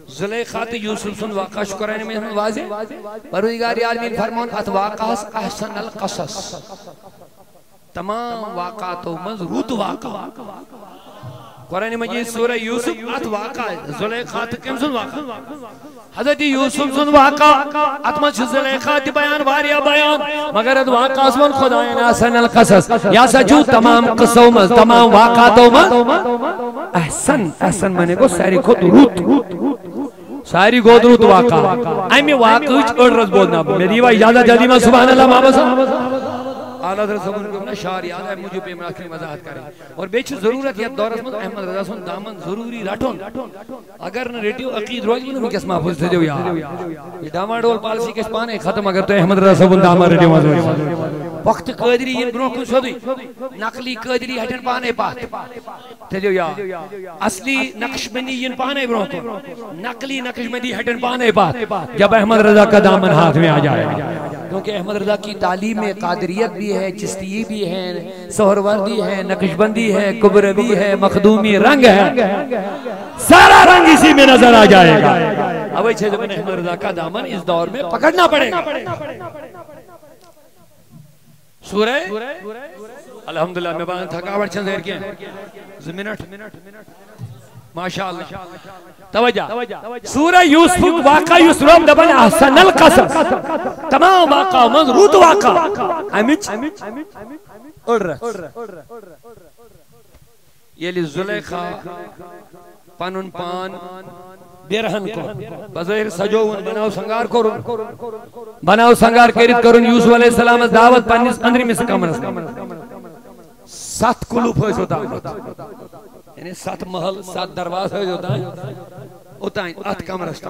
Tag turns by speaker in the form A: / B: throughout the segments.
A: زلیخا تو یوسف سن واقع شکرانی میں واضح پروردگار عالمین فرمون ات واقع احسن القصص تمام واقعاتوں مز روت واقع قرآن مجید سورہ یوسف ات واقع زلیخا تو کم سن واقع حضرت یوسف سن واقع ات مجھ زلیخا تی بیان واریا بیان مگر ات واقع سن خدایان احسن القصص یا سجو تمام قصوں مز تمام واقعاتوں مز احسن میں نے کو ساری خود روت ساری گود روت واقع امی واقع اڑرز بولنا میں دیوا اجازت جلدی میں سبحان اللہ محمد اعلیٰ حضرت صاحب کو اپنا شعر یاد ہے مجھے پہ مراکری وضاحت کریں اور بیچ ضرورت یہ دور اسمت احمد رضا سن دامن ضروری رٹھون اگر نہ ریٹیو عقید روز بھی نہ کس محفوظ تھے جو یار یہ دامن ڈول پالسی کس پانے ختم اگر تو احمد رضا صاحب دامن ریٹیو محفوظ وقت قادری یہ برو کن شدی نقلی قادری ہٹن پانے پات تھے جو یار اصلی نقش بندی یہ پانے برو کن نقلی نقش بندی ہٹن پانے پات جب احمد رضا کا دامن ہاتھ میں آ جائے کیونکہ احمد رضا کی تعلیم میں قادریت بھی ہے چشتی بھی ہے سہروردی ہے نقشبندی ہے کبروی ہے مخدومی رنگ ہے سارا رنگ اسی میں نظر آ جائے گا اب اچھے زمین احمد رضا کا دامن اس دور میں پکڑنا پڑے گا سورہ الحمدللہ میں بان تھکاوٹ چند دیر کیا زمینٹ ماشاءاللہ توجہ سورہ یوسف واقع یوسف دبن احسن القصص تمام واقع مضروط واقع امیچ اڑ رہا یہ لی زلیخا پانن پان بیرہن کو بظاہر سجوون بناو سنگار کرن بناو سنگار کریت کرن یوسف علیہ السلام دعوت پانیس اندری میں سے کمرس سات کلوپ ہوئے ہوتا یعنی سات محل سات درواز ہوئے ہوتا ہے اتائیں ات کمرس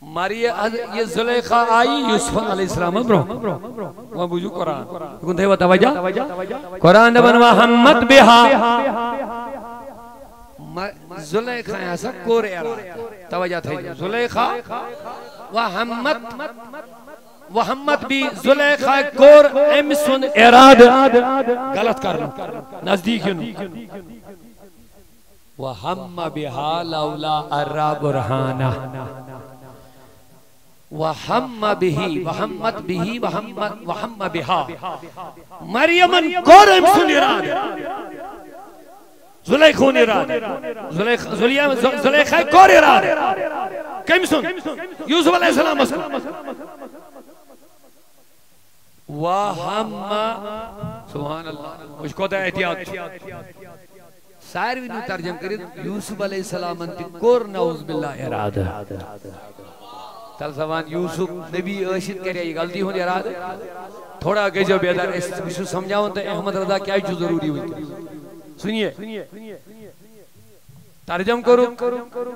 A: ماری یہ زلیخا آئی یوسف علیہ السلام برو وہ بوجو قرآن کن تھے وہ توجہ قرآن دبن وحمد بہا زلیخا ایسا کور اراد توجہ تھے زلیخا وحمد بھی زلیخا کور امسن اراد غلط کرنا نزدیک یوں وحم بها لولا ارى برهانا وحم بها مریم کورم سن اراد زلیخون اراد زلیخا کور اراد کم سن یوسف علیہ السلام اسکو وحم سبحان اللہ مجھ کو دا احتیاط ساروی نو ترجم کرید یوسف علیہ السلام انتی کور نعوذ باللہ ارادہ تل سوان یوسف نبی اشید کریا یہ غلطی ہونی ارادہ تھوڑا گئی جو بیدار اس سمجھاؤں تو احمد رضا کیا جو ضروری ہوئی سنیے ترجم کرو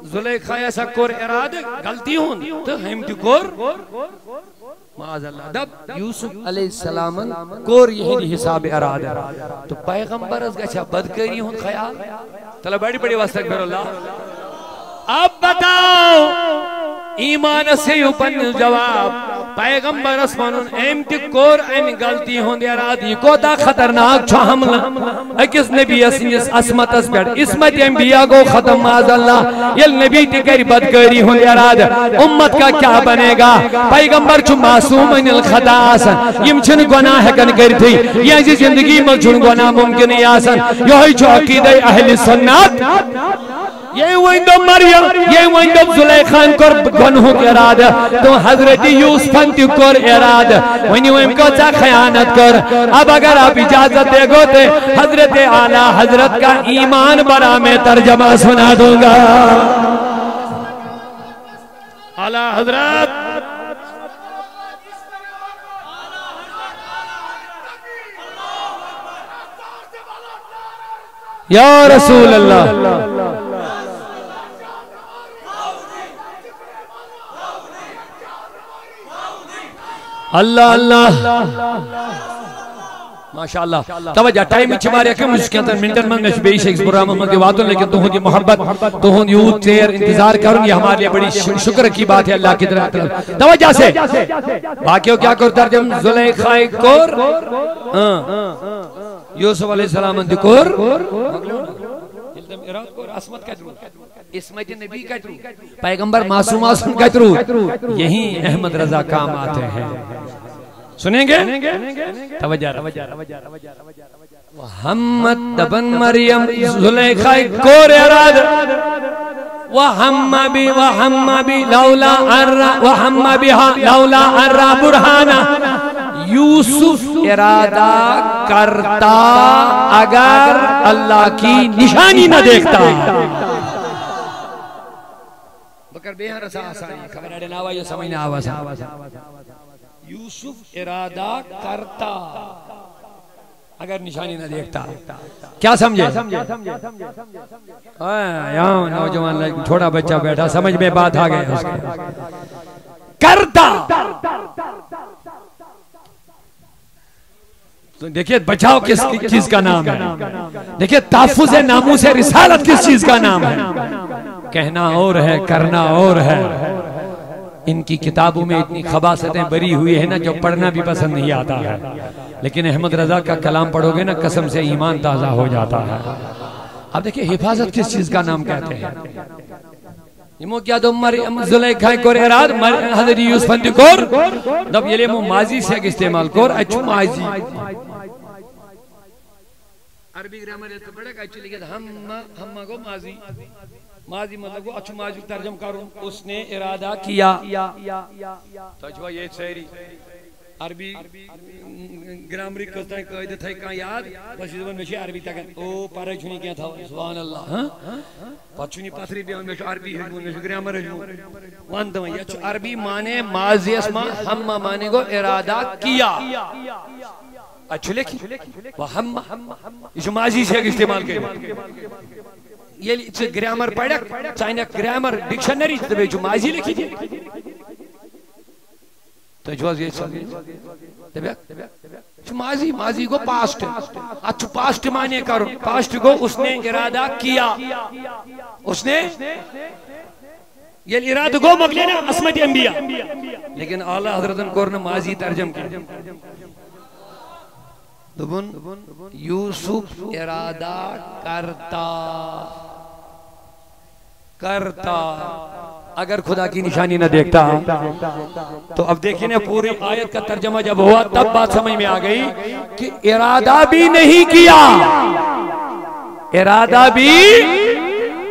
A: زلیخا ایسا کور ارادہ غلطی ہونی تو ہم تی کور معاذ اللہ دب یوسف علیہ السلام کور یہی حساب ارادہ تو پیغمبر از گچھا بدکری ہون خیال تلا بڑی بڑی واستغفر اللہ اب بتاؤ ایمان سے اوپن جواب پیغمبر اسمانون ایمتی کور ایمی غلطی ہون دیا رادی کو تا خطرناک چھو حملہ اکس نبی اسنیس اسمت اس بیٹ اسمت انبیاء کو ختم معاذ اللہ یل نبی تکری بدکری ہون دیا راد امت کا کیا بنے گا پیغمبر چھو معصوم ان الخطا آسن یم چھن گناہ کن کر تھی یہ جی زندگی میں چھن گناہ ممکن ہی آسن یہی چھو عقیدہ اہل سنت یہ ویندو مریم یہ ویندو زلیخان کر گنہوں کے ارادہ تو حضرت یوسفن تی کر ارادہ ونی ویم کو چا خیانت کر اب اگر آپ اجازت دے گو تے حضرت اعلیٰ حضرت کا ایمان برا میں ترجمہ سنا دوں گا اعلیٰ حضرت یا رسول اللہ اللہ اللہ ماشاءاللہ توجہ ٹائم اچھی باری اکیم اس کے اندر منٹن منگش بیش ایک برا محمد وعدوں لیکن تو ہوں دی محبت تو ہوں یوں تیر انتظار کروں یہ ہمارے لئے بڑی شکر کی بات ہے اللہ کی طرح توجہ سے باقیوں کیا کر ترجم زلیخا کور یوسف علیہ السلام اندی کور اسمت کا اسمت نبی کترو پیغمبر معصوم کترو یہی احمد رضا کام آتے ہیں سنیں گے توجہ محمد بن مریم زلیخہ کور اراد وہم بی لولا ارہ برہانہ یوسف ارادہ کرتا اگر اللہ کی نشانی نہ دیکھتا بکر بیہن رسا آسانی خبر اڑے ناوا یہ سمجھنے آوازا یوسف ارادہ کرتا اگر نشانی نہ دیکھتا کیا سمجھے یہاں نوجوان چھوٹا بچہ بیٹھا سمجھ میں بات آ گئے کرتا دیکھیں بچاؤ کس چیز کا نام ہے دیکھیں تحفظ ناموس رسالت کس چیز کا نام ہے کہنا اور ہے کرنا اور ہے ان کی کتابوں میں اتنی خباستیں بری ہوئی ہیں نا جو پڑھنا بھی پسند نہیں آتا ہے لیکن احمد رضا کا کلام پڑھو گے نا قسم سے ایمان تازہ ہو جاتا ہے اب دیکھیں حفاظت کس چیز کا نام کہتے ہیں یہ کیا دو مریم زلیخہ کور اراد حضرت یوسف اندی کور دب یہ لئے ماضی سے استعمال کور اچھو ماضی عربی گرامر ہے تو بڑا کہ اچھو لکھت ہم کو ماضی مطلب کو اچھو ماضی ترجم کروں اس نے ارادہ کیا تو اچھو یہ سہری عربی گرامری کہتا ہے قائدہ تھا کہاں یاد بس یہ میں عربی تک او پارے چھنی کیا تھا سبحان اللہ پچھنی پاتری بیان میں عربی ہے میں گرامر ہے وانتا میں یہ عربی مانے ماضی اسما ہم مانے کو ارادہ کیا اچھو لکھی وہم یہ ماضی سے استعمال کریں یہ گرامر پڑھا چاہیے گرامر ڈکشنری جو ماضی لکھی تھی تو جواز یہ ماضی کو پاسٹ اچھو پاسٹ مانے کرو پاسٹ کو اس نے ارادہ کیا اس نے یہ ارادہ کو مقلین عصمت انبیاء لیکن اعلیٰ حضرت کورن ماضی ترجم کیا یوسف ارادہ کرتا اگر خدا کی نشانی نہ دیکھتا تو اب دیکھیں پوری آیت کا ترجمہ جب ہوا تب بات سمجھ میں آ گئی کہ ارادہ بھی نہیں کیا ارادہ بھی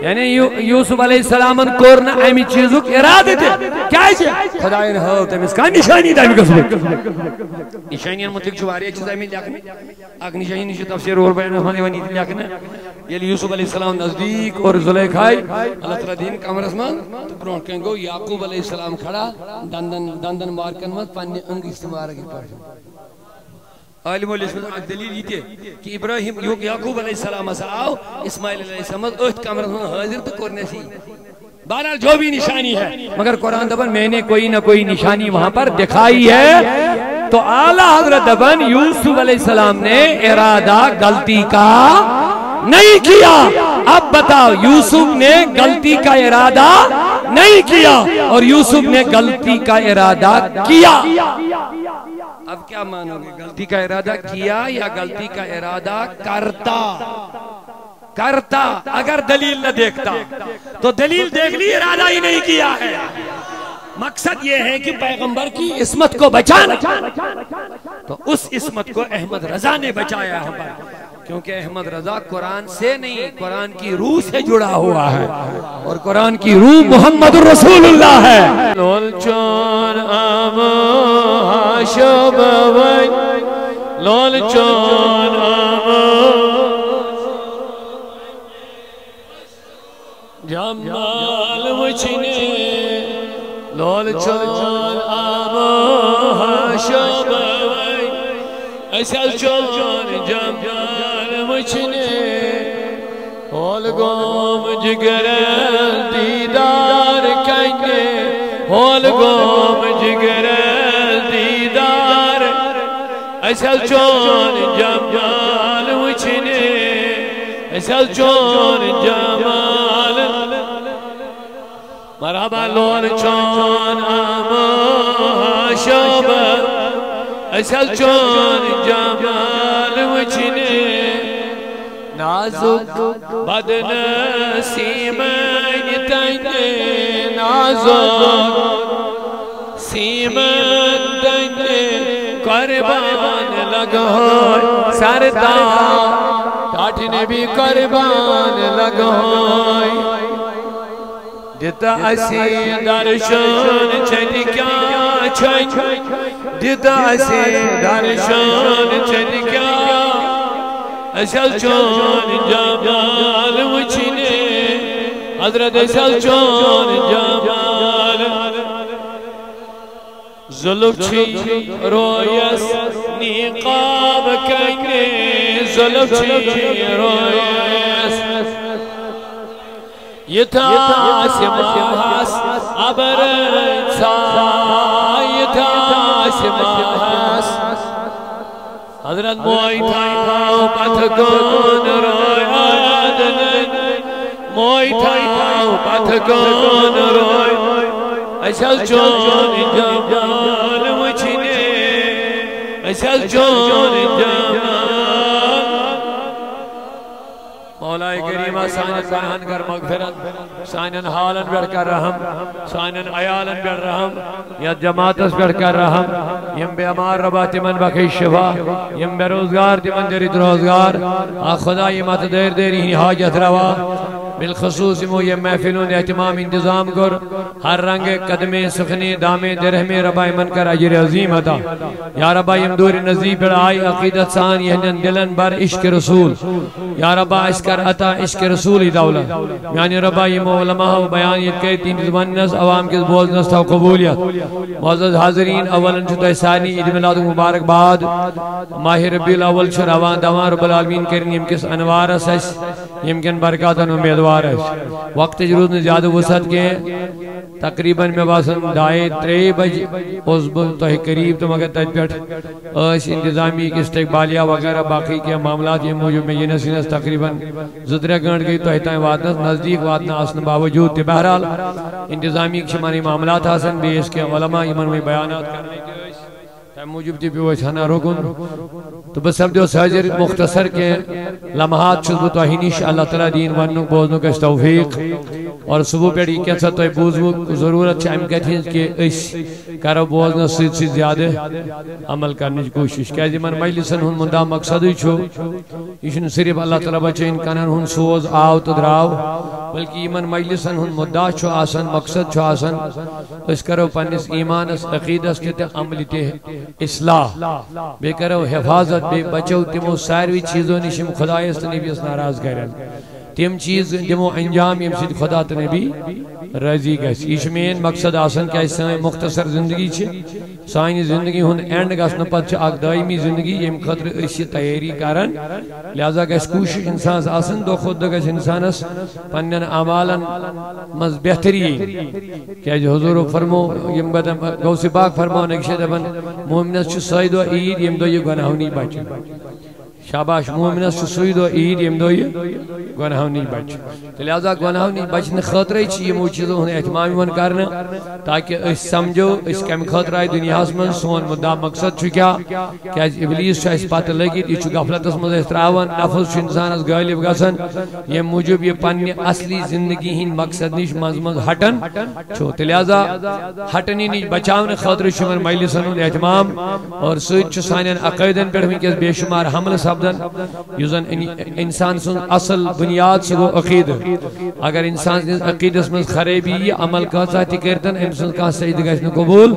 A: یعنی یوسف علیہ السلام کورنا ایمی چیزوں کی ارادہ تھے کیا ہے خدا ان ہو تم اس کا نشانی دائمی قسمت نشانیاں مطلق چھواری ہے چیز ایمی لیاکنے آگ نشانی نشی تفسیر اور بیان ہونے ونی تھی لیاکنے یہ یوسف علیہ السلام نزدیک اور زلیخہ اللہ تعالیٰ دین کامر اسمان تو برون کہیں گو یعقوب علیہ السلام کھڑا دندن مارکن مت پانی انگ استعمال کی پاس عالم علیہ السلام دلیل یہ تھے کہ ابراہیم یعقوب علیہ السلام آؤ اسماعیل علیہ السلام اہت کامر حاضر تو کرنے سی بہرحال جو بھی نشانی ہے مگر قرآن دبن میں نے کوئی نہ کوئی نشانی وہاں پر دکھائی ہے تو اعلیٰ حضرت دبن یوسف علیہ السلام نے ارادہ غلطی کا نہیں کیا اب بتاؤ یوسف نے غلطی کا ارادہ نہیں کیا اور یوسف نے غلطی کا ارادہ کیا اب کیا مانو گے غلطی کا ارادہ کیا یا غلطی کا ارادہ کرتا اگر دلیل نہ دیکھتا تو دلیل دیکھ لی ارادہ ہی نہیں کیا ہے مقصد یہ ہے کہ پیغمبر کی عصمت کو بچانا تو اس عصمت کو احمد رضا نے بچایا ہمارا کیونکہ احمد رضا قرآن سے نہیں قرآن کی روح سے جڑا ہوا ہے اور قرآن کی روح محمد رسول اللہ ہے لولچون آمو حاشب وی لولچون آمو جمال وچنے لولچون آمو حاشب وی ایسال چون جمال وچنے ہول گوم جگر دیدار کہیں ہول گوم جگر دیدار ایسال چون جمال وچنے ایسال چون جمال مرحبا لول چون آمو حاشب ایسال چون جمال وچنے نازک بدنسیمین
B: آزاد سیمن دنگے قربان لگائے سردار ٹاٹھ نے بھی قربان لگائے دیتا اسی درشان چند کیا چھنگ دیتا اسی درشان چند کیا اشل چون جمال وچھنے حضرت اشل چون جمال ظلم چھی رویس نقاب کنے ظلم چھی رویس یتاس ماس ابرنسا یتاس ماس حضرت موئی تھاو پتھکون روی آدنن موئی تھاو پتھکون روی اشل چون جمال وچھنے اشل چون جمال مولا کریمہ سانن پنہن کر مغفرت سانن حالن بیڑ کر رحم سانن عیالن بیڑ رحم یا جماعتس بیڑ کر رحم یم بے امار ربا تمن بخی شفا یم بے روزگار تمن درید روزگار خدا یمت دیر دیری حاجت روا بالخصوص مو یہ محفلون اہتمام انتظام کر ہر رنگ قدمے سخنے دامے درہمے ربا من کر اجر عظیم عطا یا ربا یم دور نزیب پر آئی عقیدت سان یہنن دلن بر عشق رسول یا ربا اسکر عطا عشق رسولی دولت یعنی ربا یم علماء و بیانیت کے تین زماننس عوام کے بوزنس تا قبولیت معزز حاضرین اولاً چھتا ثانی عید میلاد مبارک بعد ماہ ربی الاول شروان دوان رب العالمین کرن یم کس انوار سس یمکن برکاتن امیدوار وقت جرود نے زیادہ وسعت کے تقریباً میں باسن ڈھائی 3 بج اس تو قریب تو مگر تج پیٹ اس انتظامی کی استقبالیہ وغیرہ باقی کے معاملات یہ موجود میں یہ نسینس تقریباً زدرہ گھنٹ گئی تو ہتائیں واتنا نزدیک واتنا آسن باوجود تی بہرحال انتظامی کی شمانی معاملات حاصل بھی اس کے علماء ایمان میں بیانات کرنے کے موجب تی پیوش ہنا رکن تو بس اب جو ساجر مختصر کے لمحات شدو توہینیش اللہ تعالیٰ دین وننو بوزنو کا توفیق اور صبح پیڑی کیسا توی بوزنو ضرورت چاہم کہتی ہیں کہ اس کرو بوزنو سید سے زیادہ عمل کرنے کی کوشش کہتی من مجلسن ہن مندہ مقصد ہی چھو ایشن صرف اللہ تعالیٰ بچے انکانن ہن سوز آو تو دراو بلکہ ایمان مجلسن ہن مدعا چھو آسن مقصد چھو آسن اس کرو پنس ایمان اس عقیدہ اس کہتے عملی تے اصلاح بے کرو حفاظت بے بچو تمو ساروی چیزوں نشم خدا است نبی اس ناراض کرن تم چیز تمو انجام یم سید خدا تو نبی راضی گس یہ مین مقصد آسن کہ سان مختصر زندگی چھ سانی زندگی ہن اینڈ گسن پتہ اک دائمی زندگی یم خاطر اس تیاری کرن لہذا گس کوشش انسان آسن دو خود گس انسانس پنن اعمالن مز بہتری کہ حضور فرمو یم بدم غوث پاک فرمو نقشہ دبن مومنس چھ سید و عید یم دو یہ گناہ نہیں بچ شاباش مومنس چھ سید و عید یم دو یہ گناہ نہیں بچ لہذا گناہ نہیں بچنے خاطر چھ یہ چیزوں ہن اہتمام من کرنا تاکہ اس سمجھو اس کم خاطر دنیا من سون مدعا مقصد چھ کیا کہ ابلیس چھ اس پتہ لگی یہ چھ غفلتس مز تراون نفس چھ انسانس غالب گژھن یہ موجب یہ پنہ اصلی زندگی ہن مقصد نش مز ہٹن چھو لہذا ہٹنی نش بچاون خاطر چھ من مجلسن اہتمام اور سوچ چھ سانن عقیدن پر ونکس بے شمار حمل سپدن یوزن انسان سن اصل بنیاد سے وہ عقید اگر انسان عقیدس میں خرابی یہ عمل کا ذاتی کرتن انسان کا سید گژھن قبول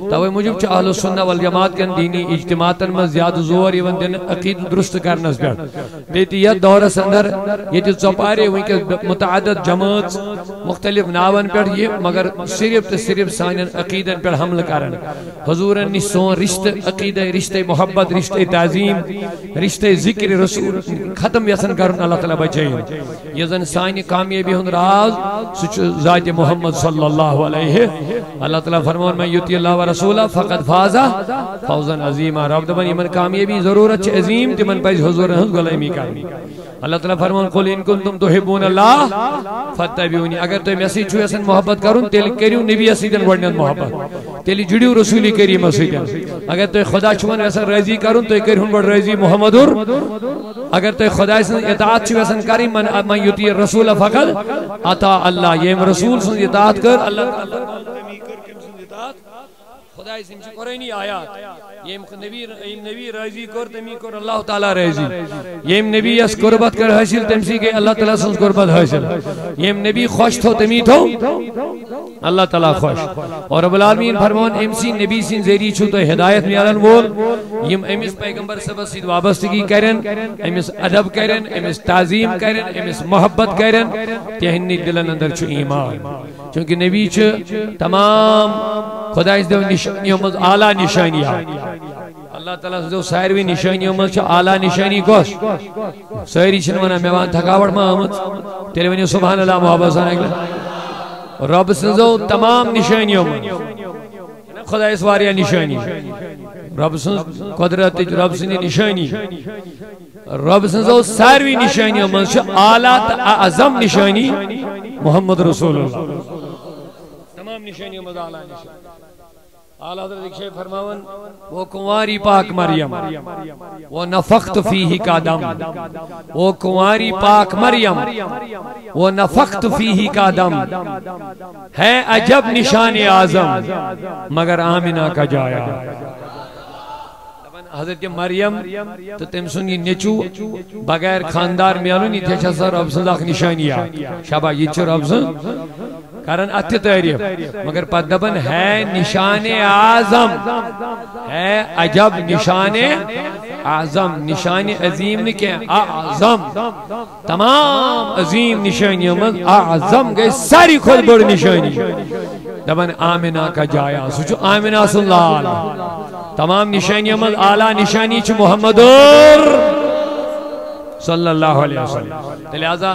B: تو موجب چھ اہل سنت والجماعت کن دینی اجتماعاتن میں زیادہ زور یون دین عقید درست کرنس پہ بیتی یہ دور اندر یہ ژوپارے ونکس متعدد جماعت مختلف ناون پہ یہ مگر صرف تو صرف سانن عقیدن پہ حمل کرن حضورن نش سون رشتہ عقیدہ رشتہ محبت رشتہ تعظیم رشتہ ذکر رسول ختم یسن کرن اللہ تعالیٰ بچائیں یہ زن سانی کامیابی ہن راز سچ ذات محمد صلی اللہ علیہ اللہ تعالیٰ فرمان میں یوتی اللہ و رسولہ فقط فازا فوزا عظیمہ رب دبن یمن کامیابی ضرورت چھ عظیم تمن پیج حضور ہنس غلامی کرنی اللہ تعالیٰ فرمان قل ان کنتم تحبون اللہ فاتبعونی اگر تو میسی چھو ایسن محبت کرن تیل کریو نبی اسیدن گوڑنیت محبت تیلی جڑیو رسولی کریم اسیدن اگر تو خدا چھوان ایسن رضی کرن تو کرن بڑ رضی محمدور اگر تو خدا ایسن اطاعت چھو ایسن کریم من یطیع رسول فقط اطاع اللہ یہ رسول سن اطاعت کر اللہ خدا اسم چھ قرآنی آیات یم نبی راضی کر تمی کر اللہ تعالی راضی یم نبی اس قربت کر حاصل تمسی کے اللہ تعالی سن قربت حاصل یم نبی خوش تھو تمی تھو اللہ تعالی خوش اور رب العالمین فرمان امسی نبی سن زیری چھو تو ہدایت میالن وول یم امس پیغمبر صبح سید وابستگی کرن امس ادب کرن امس تعظیم کرن امس محبت کرن تہنی دلن اندر چھو ایمان چونکہ نبی چھ تمام خدا اس دو نشانیوں مز اعلیٰ نشانی اللہ تعالیٰ سے دو سائروی نشانیوں مز چھو اعلیٰ نشانی کوش سائری چھنوانا میوان تھکاوٹ محمد تیرے ونیو سبحان اللہ محبت سانے گلے رب سے دو تمام نشانیوں مز خدا اس واریا نشانی رب سے قدرت رب سے نشانی رب سے دو سائروی نشانیوں مز چھو اعلیٰ اعظم نشانی محمد رسول اللہ تمام نشانیوں مز اعلیٰ نشانی اعلیٰ حضرت ایک شیف فرماون وہ کنواری پاک مریم وہ نفخت فیہ کا دم وہ کنواری پاک مریم وہ نفخت فیہ کا دم ہے عجب نشان اعظم مگر آمنہ کا جایا حضرت مریم تو تم سنگی نیچو بغیر خاندار میالونی تیچا سر رب صدق نشانی شابہ یہ چھو رب صدق کارن اتی تعریف مگر پت دبن ہے نشان اعظم ہے عجب نشان اعظم نشان عظیم نکے اعظم تمام عظیم نشانیوں میں اعظم گئے ساری خود بڑھ نشانی دبن آمنہ کا جایا سوچو آمنہ صلی اللہ تمام نشانیوں میں اعلیٰ نشانی چھ محمدور صلی اللہ علیہ وسلم لہذا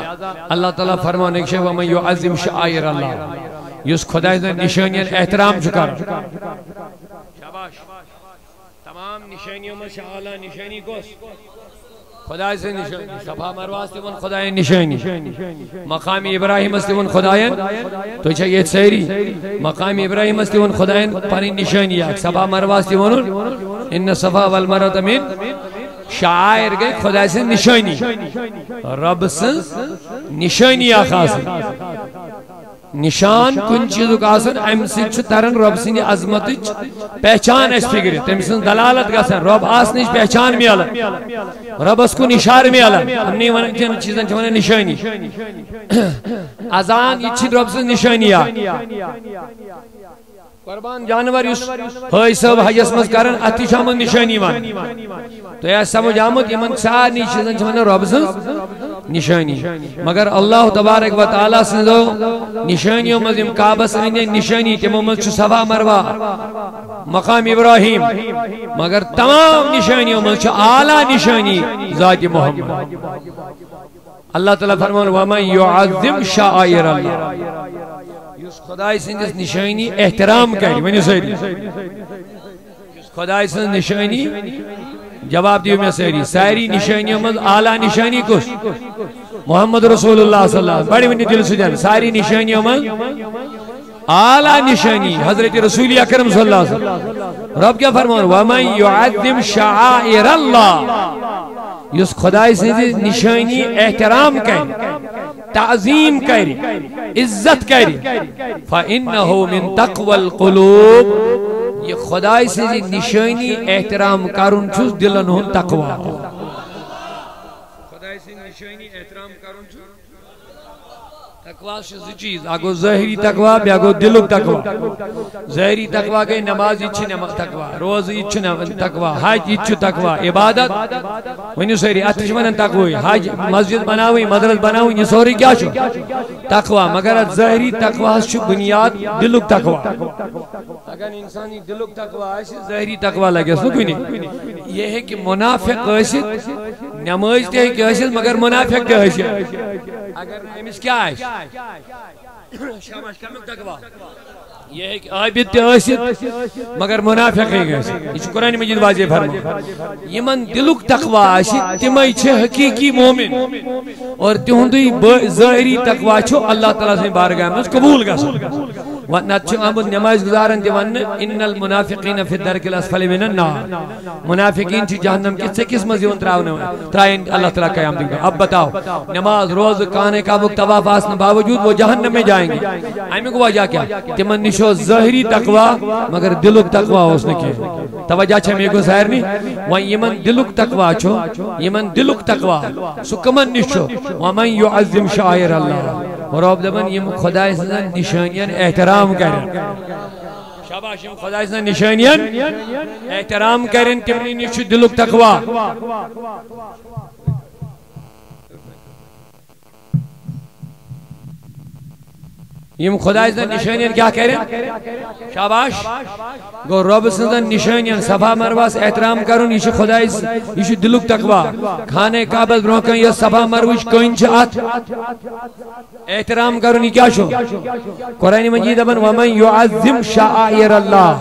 B: اللہ تعالیٰ فرمان ایک شیف ومن یعظم شعائر اللہ یس خدای نے نشانیاں احترام چکر شاباش تمام نشانیوں میں شعالا نشانی کوس خدای سے نشانی صفا مروہ استیون خدای نشانی مقام ابراہیم استیون خدایان تو چھا یہ سیری مقام ابراہیم استیون خدایان پانی نشانی صفا مروہ استیون ان صفا والمرد من شاعر گئے خدا سے نشانی رب سے نشانی آخاص نشان کن چیزو کا آسن امسی چھو ترن رب سے عظمت پہچان اس فکر تمسن دلالت کا سن رب آسنیش پہچان میں آلن رب اس کو نشار میں آلن ہم نہیں ونن چیزن چھوانا نشانی ازان یہ چیز رب سے نشانی قربان جانور یس ہوئی سب حجس مز کرن اتی شامن نشانی مان تو یہ سمجھ آمد یہ من ساری چیزن چھوانا رب سے نشانی مگر اللہ تبارک و تعالیٰ سے دو نشانیوں مزیم کعبہ سے نشانی تیمو مز چھو صفا مروہ مقام ابراہیم مگر تمام نشانیوں مز چھو اعلیٰ نشانی ذات محمد اللہ تعالیٰ فرمان وَمَنْ يُعَذِّمْ شَعَائِرَ اللَّهِ یس خدای سنجس نشانی احترام کری ونی سیری یس خدای سنجس نشانی جواب دیو میں ساری نشانیوں میں اعلیٰ نشانی کس محمد رسول اللہ صلی اللہ علیہ وسلم بڑی منی دل سجن ساری نشانیوں میں اعلیٰ نشانی حضرت رسول اکرم صلی اللہ علیہ وسلم رب کیا فرمان وَمَنْ يُعَذِّمْ شَعَائِرَ اللَّهِ یس خدای سے نشانی احترام کری تعظیم کری عزت کری فَإِنَّهُ مِن تَقْوَ الْقُلُوبِ یہ خدای سے نشانی احترام کرن چھوز دلن ہون تقوی خدای سے نشانی احترام کرن چھوز تقوی سے چیز آگو ظاہری تقوی بیاگو دلک تقوی ظاہری تقوی گئی نماز اچھ تقوی روز اچھ تقوی حج اچھ تقوی عبادت ونیو سوری اتش منن تقوی حج مسجد بناوی مدرس بناوی یہ سوری کیا چھو تقوی مگر ظاہری تقوی چھو بنیاد دلک تقوی اگر انسانی دلک تقوی ایسی ظاہری تقوی لگے سو کوئی نہیں یہ ہے کہ منافق ایسی نماز تے ہے کہ ایسی مگر منافق تے ہے اگر امس کیا ہے شاباش کمیک تقوی یہ ہے کہ عابد تے ٲسِتھ مگر منافق ہے گژھِ یہ چھُ قرآن مجید واضح فرمان یمن دلُک تقوی آسہِ تِمے چھِ حقیقی مومن اور تہندُے ظٲہری تقوی چھُ اللہ تعالیٰ سٕنٛدِ بارگاہ منٛز قبوٗل گژھان نت آمد نماز گزارن تہ ان المنافقین فی الدرک الاسفل من النار منافقین چھ جہنم کس سکس مز یون ترائن اللہ تعالیٰ قیام دیں گے اب بتاؤ نماز روز کانے کا تواف آسنے باوجود وہ جہنم میں جائیں گے امی کو وجہ کیا تمن نشو ظاہری تقوی مگر دلک تقوی اس نے کی توجہ چھ میں کو ظاہر نہیں وہ یمن دلک تقوی چھو یمن دلک تقوی سو کمن نشو ومن يعظم شعائر اللہ اور اب دبن یم خدا سن نشانیاں احترام کریں شاباش یم خدا سن نشانیاں احترام کریں تمنی نش دلک تقوی یم خدا سن نشانیاں کیا کریں شاباش گو رب سن نشانیاں صفا مرواس احترام کرن یہ خدا یہ دلک تقوی کھانے کعبہ برونہ یہ صفا مروش کوئن چھ ات احترام کرن یہ کیا چھو قرآن مجید دپن ومن يعظم شعائر اللہ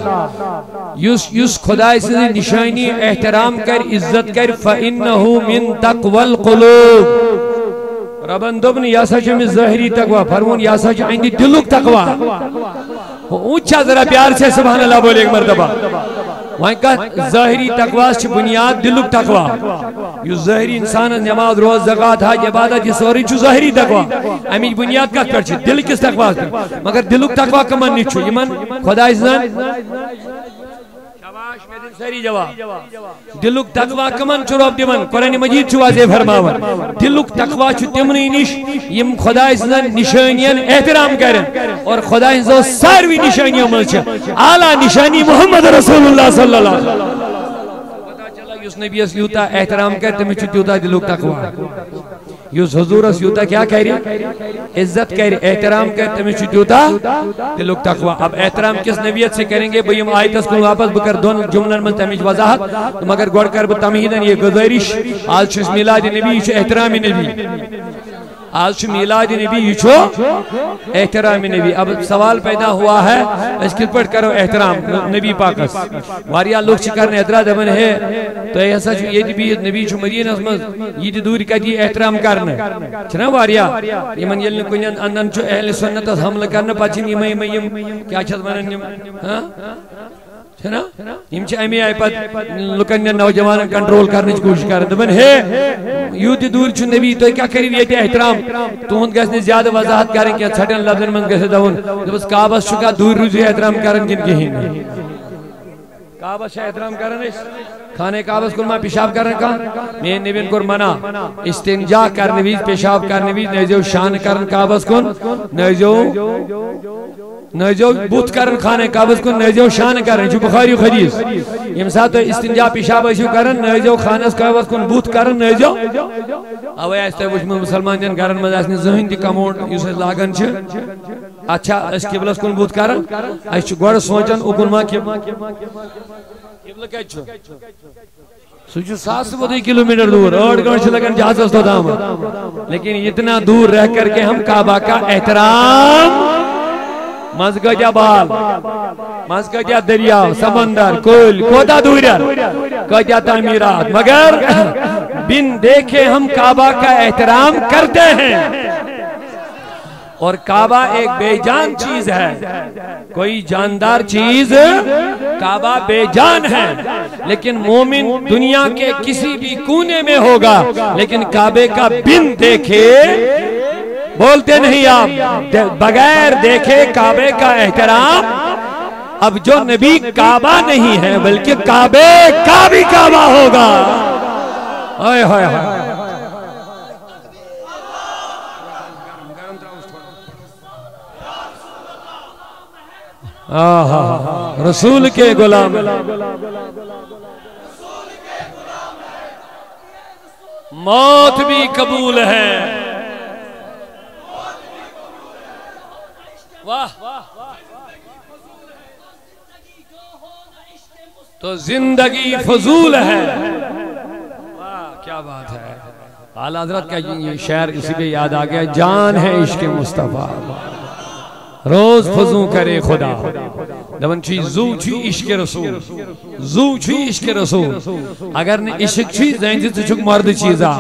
B: یس خدا سن نشانی احترام کر عزت کر فانه من تقوى القلوب ربن دوبن یا سا چھ ظاہری تقوی فرمون یا سا چھ عندی دلک تقوی اونچا ذرا پیار سے سبحان اللہ بولے ایک مرتبہ وہاں کہا ظاہری تقوی چھ بنیاد دلک تقوی یہ ظاہری انسان نماز روز زکات حج عبادت یہ سوری چھ ظاہری تقوی امی بنیاد کا کر چھ دل کس تقوی مگر دلک تقوی کمن نہیں چھو یمن خدا عزت شاباش میں دن سری جواب دلک تقوی کمن چھو رب دیمن قرآن مجید چھو واضح فرماون دلک تقوی چھو تمنی نش یم خدا عزت نشانیاں احترام کریں اور خدا عزت ساروی نشانیاں ملچہ اعلیٰ نشانی محمد رسول اللہ صلی اللہ علیہ وسلم پتا چلا یس نبی اس یوتا احترام کرتے میں چھو یوتا دلک تقوی یس حضور اس یوتا کیا کہہ رہی عزت کہہ رہی احترام کرتے میں چھو یوتا دلک تقوی اب احترام کس نبیت سے کریں گے بھئیم آیت اس کو واپس بکر دون جملن من تمیج وضاحت مگر گوڑ کر بتمہیدن یہ گزارش آج چھو میلاد نبی چھو احترام نبی آج چھو میلاد نبی چھو احترام نبی اب سوال پیدا ہوا ہے اس کل پڑھ کرو احترام نبی پاکس واریا لوگ چکرنے اعتراض دبن ہے تو ایسا چھو یہ بھی نبی چھو مدینہ اسمز یہ دور کا دی احترام کرنے چھنا واریا یمن یلن کنین اندن چھو اہل سنت حمل کرنے پاچھن یم کیا چھت منن ہاں چھنا یم چھ امی آئی پت لکن نوجوان کنٹرول کرنے چھ کوشش کرنے دبن ہے یوت دور چھو نبی تو کیا کری یہ احترام تو ہند گسنے زیادہ وضاحت کریں کیا چھٹن لفظن من گسے دون بس کعبہ شکا دور روزی احترام کرن کن کہیں کعبہ شاہ احترام کرن کھانے کعبہ کل ماں پیشاب کرن کھا میں نبین کر منع استنجا کرنے بھی پیشاب کرنے بھی نیزو شان کرن کعبہ کن نیزو بوت کرن کھانے کعبہ کن نیزو شان کرن جو بخاری و حدیث یم ساتھ استنجا پیشاب ایشو کرن نیزو خانس کعبہ کن بوت کرن نیزو اوے ایستے وچ مسلمان جن کرن مزاسنی ذہن دی کموڈ یوسے لاغن چھ اچھا اس قبلس کن بوت کرن اس گوڑ سوچن اکن ماں قبلہ کیا چھو سوچو 700 کلومیٹر دور اور گھنٹے لگن جہاز اس تو دام لیکن اتنا دور رہ کر کے ہم کعبہ کا احترام مزگجہ بال مزگجہ دریا سمندر کل کوتا دوریا کوتا تعمیرات مگر بن دیکھے ہم کعبہ کا احترام کرتے ہیں اور کعبہ ایک بے جان چیز ہے کوئی جاندار چیز کعبہ بے جان ہے لیکن مومن دنیا کے کسی بھی کونے میں ہوگا لیکن کعبے کا بن دیکھے بولتے نہیں آپ بغیر دیکھے کعبے کا احترام اب جو نبی کعبہ نہیں ہے بلکہ کعبے کا بھی کعبہ ہوگا آئے آئے آئے رسول کے غلام موت بھی قبول ہے واہ تو زندگی فضول ہے واہ کیا بات ہے اعلیٰ حضرت کا یہ شعر اسی پہ یاد آ گیا جان ہے عشق مصطفیٰ روز فضو کرے خدا دبن چی زو چی عشق رسول زو چی عشق رسول اگر نے عشق چی زینجی تو چک مرد چیزا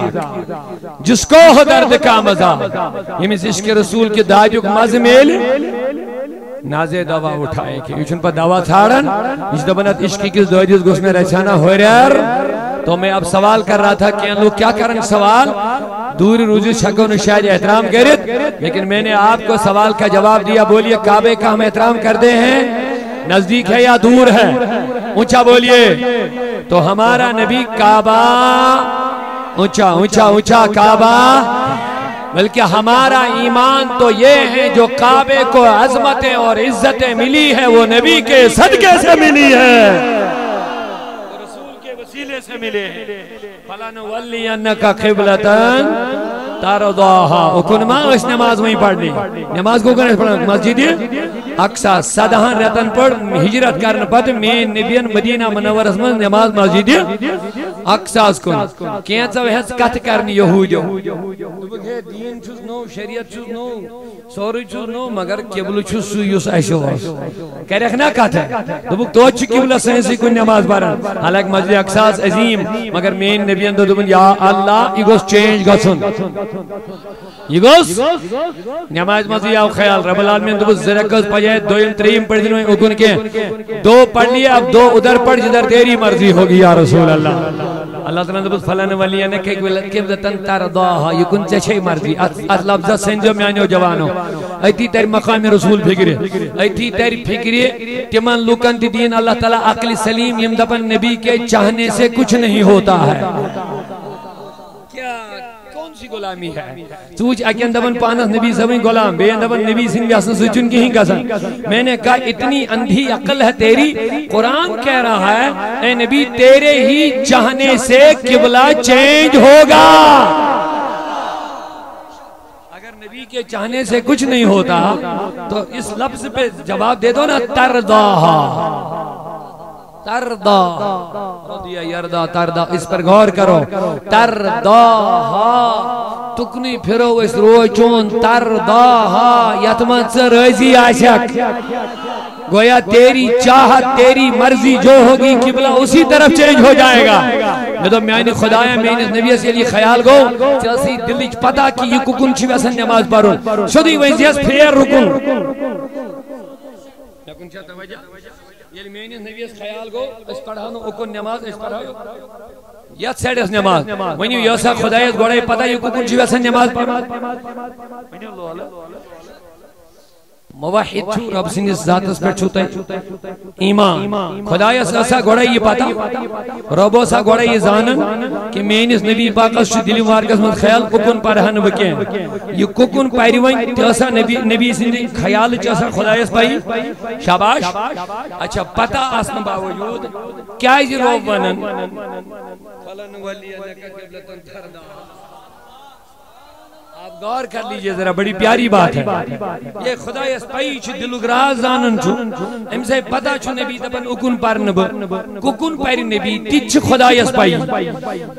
B: جس کو ہو درد کا مزہ یہ میں عشق رسول کی داجک مز میل نازے دوا اٹھائے کہ یہ چن پر دوا تھاڑن اس دبنت عشقی کس دوجیز گس میں رچانا ہوئے رہر تو میں اب سوال کر رہا تھا کہ لوگ کیا کریں سوال دور روزی شکو نشاید احترام کرت لیکن میں نے آپ کو سوال کا جواب دیا بولیے کعبے کا ہم احترام کرتے ہیں نزدیک ہے یا دور ہے اونچا بولیے تو ہمارا نبی کعبہ اونچا اونچا اونچا کعبہ بلکہ ہمارا ایمان تو یہ ہے جو کعبے کو عظمتیں اور عزتیں ملی ہے وہ نبی کے صدقے سے ملی ہے رسول کے وسیلے سے ملے فَلَنُوَلِّيَنَّكَ قِبْلَةً تَرْضَاهَا اکنما اس نماز وہیں پڑھنی نماز کو کرنے پڑھنا مسجد اقصا صدہان رتن پڑھ ہجرت کرنے پڑھ میں نبیان مدینہ منور اسمان نماز مسجد اقصا اس کن کینچا وحیث کت کرنی یہودیو دین چھوز نو شریعت چھوز نو سوری چھوز نو مگر قبل چھوز سویوس ایشو کہہ رکھنا کت ہے دبک تو اچھی قبل سنسی کن نماز پڑھن حالانکہ مسجد اقصا عظیم مگر میں نبیان دو دبن یا اللہ یہ گوز چینج گسن یہ گوز نماز مسجد آو خیال رب العالمین دو زرکز پجائے دویم تریم پڑھ دنویں اکن کے دو پڑھ لیا اب دو ادھر پڑھ جدر تیری مرضی ہوگی یا رسول اللہ اللہ تعالیٰ نے فلن ولیانے کہ قبلتن ترضاها یکن چچے مرضی ات لفظہ سنجو میانیو جوانو ایتی تیری مقام رسول فکرے ایتی تیری فکرے تمن لوکن دی دین اللہ تعالیٰ عقل سلیم یم دپن نبی کے چاہنے سے کچھ نہیں ہوتا ہے کیا کون سی غلامی ہے سوچ اکین دبن پانس نبی سبیں غلام بے دبن نبی سنگ بیاسن سچن کی ہی گسن میں نے کہا اتنی اندھی عقل ہے تیری قرآن کہہ رہا ہے اے نبی تیرے ہی چاہنے سے قبلہ چینج ہوگا اگر نبی کے چاہنے سے کچھ نہیں ہوتا تو اس لفظ پہ جواب دے دو نا ترضاہا تردا رضی یردا تردا اس پر غور کرو ترداہا تکنی پھرو اس روی چون ترداہا یتمت سے رضی آشک گویا تیری چاہت تیری مرضی جو ہوگی قبلہ اسی طرف چینج ہو جائے گا میں تو میانی خدایا میں اس نبی سے علی خیال گو چلسی دلچ پتا کی یہ ککن چی ویسن نماز پڑھن شدی ویزیس پھر رکن لیکن چاہتا وجہ یہ میانی نبی اس خیال گو اس پڑھانو اکن نماز اس پڑھانو یاد سیڈ اس نماز ونیو یوسا خدایت گوڑے پتا یہ ککن چی ویسن نماز ونیو اللہ علیہ موحد چھو رب سنگ اس ذات اس پر چھوتا ہے ایمان خدای اسا گوڑا یہ پاتا ربو سا گوڑا یہ زانن کہ میں اس نبی پاکس چھو دلی مارکس مد خیال ککن پرہن بکین یہ ککن پایری وائن تیسا نبی سنگ خیال چیسا خدای اس پائی شاباش اچھا پتا آسن باوجود کیا یہ روب ونن فلن ولی انکا قبلتن تھردا آپ غور کر لیجئے ذرا بڑی پیاری بات ہے یہ خدا اس پائی چھ دلگراز زانن چھو ام سے پتا چھو نبی دبن اکن پر نب ککن پر نبی تیچ خدا اس پائی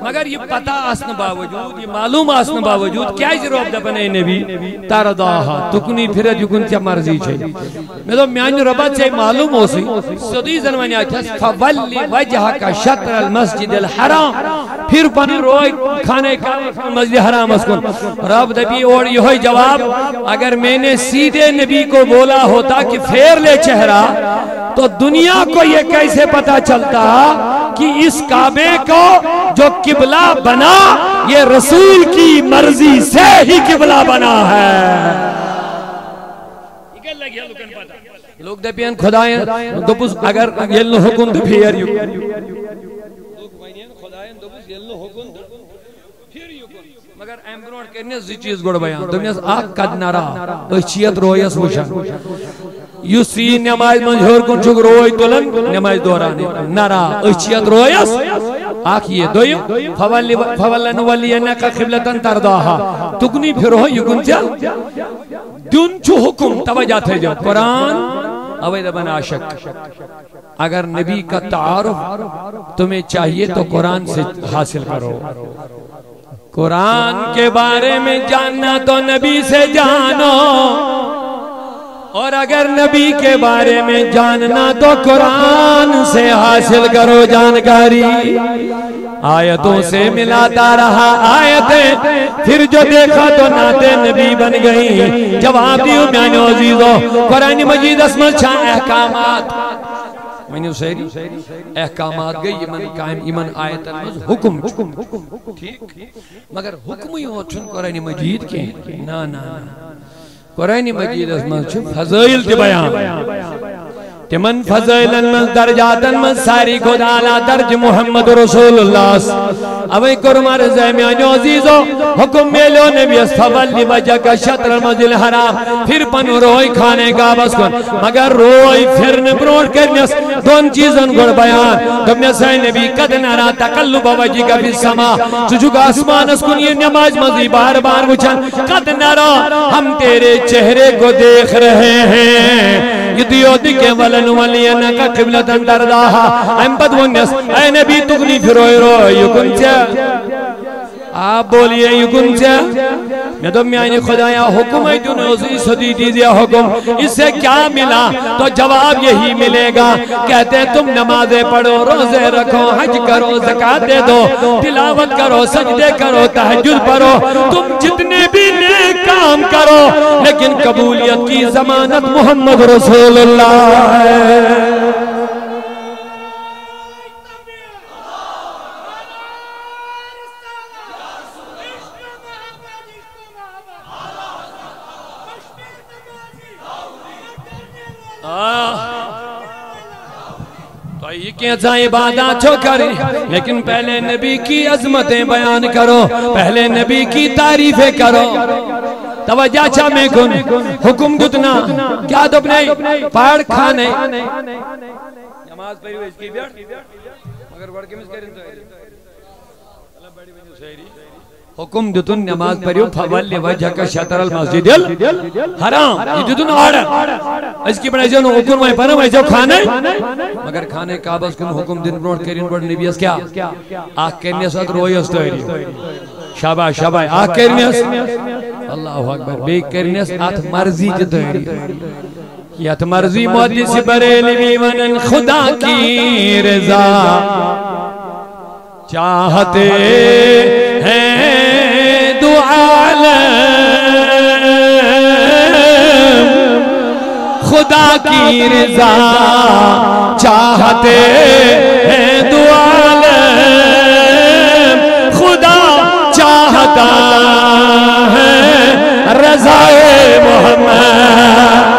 B: مگر یہ پتا آسن باوجود یہ معلوم آسن باوجود کیا جی روب دبن اے نبی ترداہا تکنی پھرد یکن چا مرضی چھے میں تو میانی ربات سے معلوم ہو سی صدی زنوانی آتا ہے فولی وجہ کا شطر المسجد الحرام پھر پن روئی کھانے کا مسجد حرام اس کن رب نبی اور یہ جواب اگر میں نے سیدھے نبی کو بولا ہوتا کہ پھیر لے چہرہ تو دنیا کو یہ کیسے پتا چلتا کہ اس کعبے کو جو قبلہ بنا یہ رسول کی مرضی سے ہی قبلہ بنا ہے لوگ دپین خدایاں دپس اگر یلن حکم دو پھیر یو لوگ وینین خدایاں دپس یلن حکم دو پھیر یو مگر ایمبرونٹ کرنے زی چیز گوڑ بیان دنیاز آگ قد نرا اچھیت رویس وشن یو سی نماز منجھور کن چک روی تلن نماز دورانے نرا اچھیت رویس آگ یہ دویم فولن ولی انکا قبلتن ترداہا تکنی پھر ہو یکن چل دن چو حکم توجہ تھے جو قرآن اوید بن عاشق اگر نبی کا تعارف تمہیں چاہیے تو قرآن سے حاصل کرو قرآن کے بارے میں جاننا تو نبی سے جانو اور اگر نبی کے بارے میں جاننا تو قرآن سے حاصل کرو جانکاری آیتوں سے ملاتا رہا آیتیں پھر جو دیکھا تو نعتِ نبی بن گئی جواب دیو میانو عزیزو قرآن مجید اسمل چھان احکامات میں سیری احکامات گئی ایمن قائم ایمن آیت المز حکم ٹھیک مگر حکم ہی ہو چھن قرآن مجید کے نا نا قرآن مجید اسمل چھن فضائل دی بیان تمن فضائلن من درجاتن من ساری خود آلہ درج محمد رسول اللہ اوی کرمار زیمیانیو عزیزو حکم میلو نبی اسفولی وجہ کا شطر المسجد الحرام پھر پن روئی کھانے کا بس کن مگر روئی پھرن بروڑ کرنیس دون چیزن گر بیان تم نے سائے نبی قد نرا تقلب وجہ کا فی السما چچکا اسمان اس کن یہ نماز مزی بار بار وچھن قد نرا ہم تیرے چہرے کو دیکھ رہے ہیں یہ دیوتی کے ولن ولینہ کا قبلتاً درداہا ایم بدونیس اے نبی تغنی پھروئی روئی یکن چا آپ بولیے یکن چا میں تو میانی خدایا حکم ہے جو نوزی صدی دیزیا حکم اس سے کیا ملا تو جواب یہی ملے گا کہتے تم نمازیں پڑھو روزے رکھو حج کرو زکاة دے دو تلاوت کرو سجدے کرو تہجد پڑھو تم جتنے بھی نیک کام کرو لیکن قبولیت کی ضمانت محمد رسول اللہ ہے تو یہ کیسا عبادات چھو کریں لیکن پہلے نبی کی عظمتیں بیان کرو پہلے نبی کی تعریفیں کرو توجہ چھا میں کن حکم دتنا کیا دب نہیں پاڑ کھانے نماز پڑھی ہوئی اس کی بیٹ مگر بڑھ کے مس کریں تو اللہ بڑی بنی سہری حکم دتن نماز پڑھیو فولی وجہ کا شطر المسجد الحرام یہ دتن آڑا اس کی بڑھائی جانو حکم میں پڑھا میں جو کھانے مگر کھانے کعبہ کن حکم دن بروڑ کرین بڑھ نبی اس کیا آکھ کرنے ساتھ روئی اس تو شاباش شاباش آکھ کرنے اللہ اکبر بے کرنے ساتھ مرضی جتو یت مرضی محدث بریلوی ونن خدا کی رضا چاہتے ہیں دو عالم خدا کی رضا چاہتے ہیں دو عالم خدا چاہتا ہے رضا محمد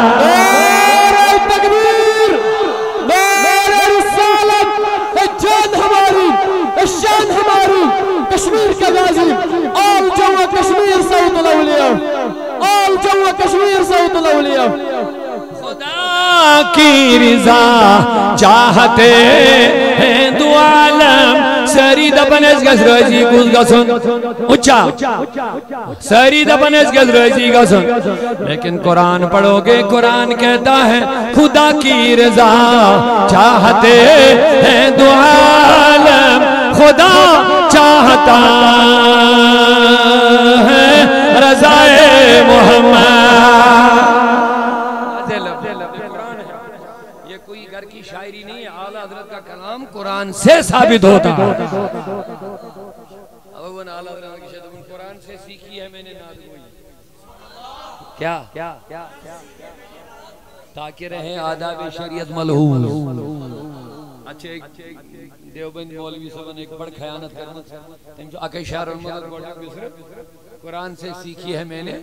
C: کشمیر کا غازی آل جو کشمیر صوت الاولیاء آل جو کشمیر صوت الاولیاء
B: خدا کی رضا چاہتے ہیں دو عالم سری دپنس گز روزی گز گسن اچھا سری دپنس گز روزی گسن لیکن قرآن پڑھو گے قرآن کہتا ہے خدا کی رضا چاہتے ہیں دو عالم خدا چاہتا ہے رضا محمد
A: یہ کوئی گھر کی شاعری نہیں ہے اعلیٰ حضرت کا کلام قرآن سے ثابت ہوتا ہے اول اعلیٰ حضرت کی شاعری قرآن سے سیکھی ہے میں نے ناز ہوئی کیا تاکہ رہے آداب شریعت ملحوظ اچھے دیوبند مولوی صاحب ایک بڑھ خیانت کرنا تم جو اکے شہر المدد گوڑا بسر قرآن سے سیکھی ہے میں نے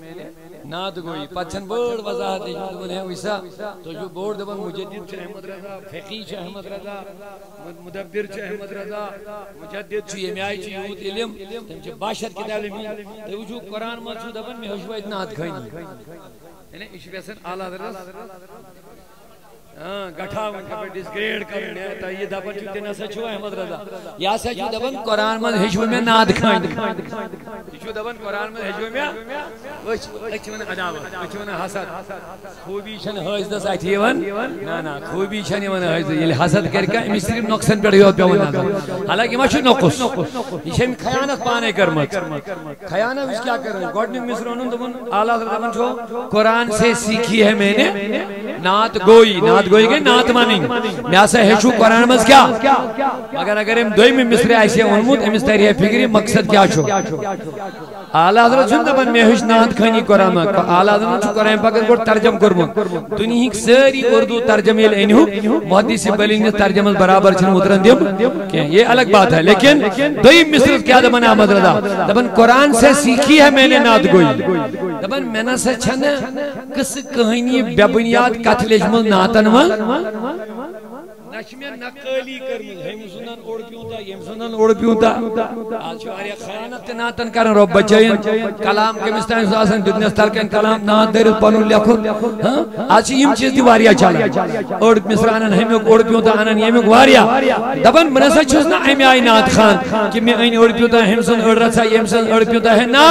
A: ناد گوئی پچھن بڑھ وضاحت ہے ویسا تو جو بورڈ دبن مجدد چھ احمد رضا فقی چھ احمد رضا مدبر چھ احمد رضا مجدد چھ یمیائی چھ یہود علم تم چھ باشر کتاب علمی تو جو قرآن مرسو دبن میں حشوہ اتنا حد کھائیں یعنی اشویسن آلہ درست
B: گٹھا ڈسگریڈ کرنے تا یہ دپن چھ تنا سا چھو احمد رضا
A: یا سا چھو دپن قرآن من ہیچو میں ناد کھان
B: چھو دپن قرآن من ہیچو میں اچھ من عداوت اچھ من حسد خوبی چھن حج دس اٹھی ون نا خوبی چھن ون حج یہ حسد کر کے امی صرف نقصان پہ یوت پہ ون حالانکہ ما چھ نقص یہ چھ خیانت پانے کرمت خیانت اس کیا کر رہے گوڈنگ مصرون دپن اعلیٰ دپن چھو قرآن سے سیکھی ہے میں نے نعت گوئی گئی نعت مانی میں سے ہیچو قرآن مز کیا اگر ہم دوئی میں مصر ایسے انمود امس تاریح فکری مقصد کیا چھو اعلیٰ حضرت چھو دبن میں ہیچ نعت کھانی قرآن مز اعلیٰ حضرت چھو قرآن پاکت کو ترجم کرمون دنیا ہی ساری اردو ترجمیل انہو محدث بلنگ نے ترجمہ برابر چھن اترن دیم یہ الگ بات ہے لیکن دوئی مصر کیا دبن احمد رضا دبن قرآن سے سیکھی ہے میں نے نعت گوئی دبن میں نے سے چھن کس کہانی بے بنیاد کتلیش مل ناتن مل نشمی نقلی کرمز ہم سنن اوڑ پیونتا یم سنن اوڑ پیونتا آج شواری خیانت ناتن کرن رب بچائن کلام کے مستان ساسن دنیا سترکن کلام نات دیر پانون لکھو آج یم چیز دی واریا چالا اوڑ مصرانن ہم اوڑ پیونتا آنن یم واریا دبن منسا چھوزنا ہمی آئی نات خان کہ میں این اوڑ پیونتا ہم سن اوڑ رسا یم سن اوڑ پیونتا ہے نا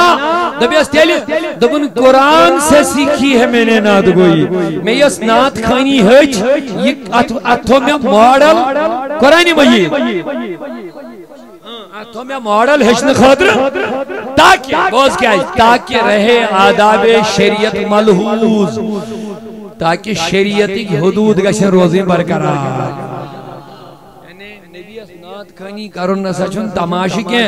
B: دبی اس تیلی دبن قرآن سے سیکھی ہے میں نے نات گوئی میں اس نات خانی ہج یہ اتھو میں ماڈل قرآن مجید تو میں ماڈل ہشن خاطر تاکہ رہے آداب شریعت ملحوظ تاکہ شریعت کی حدود گشن روزیں برقرار کھانی کرن نسا چھن تماشی کے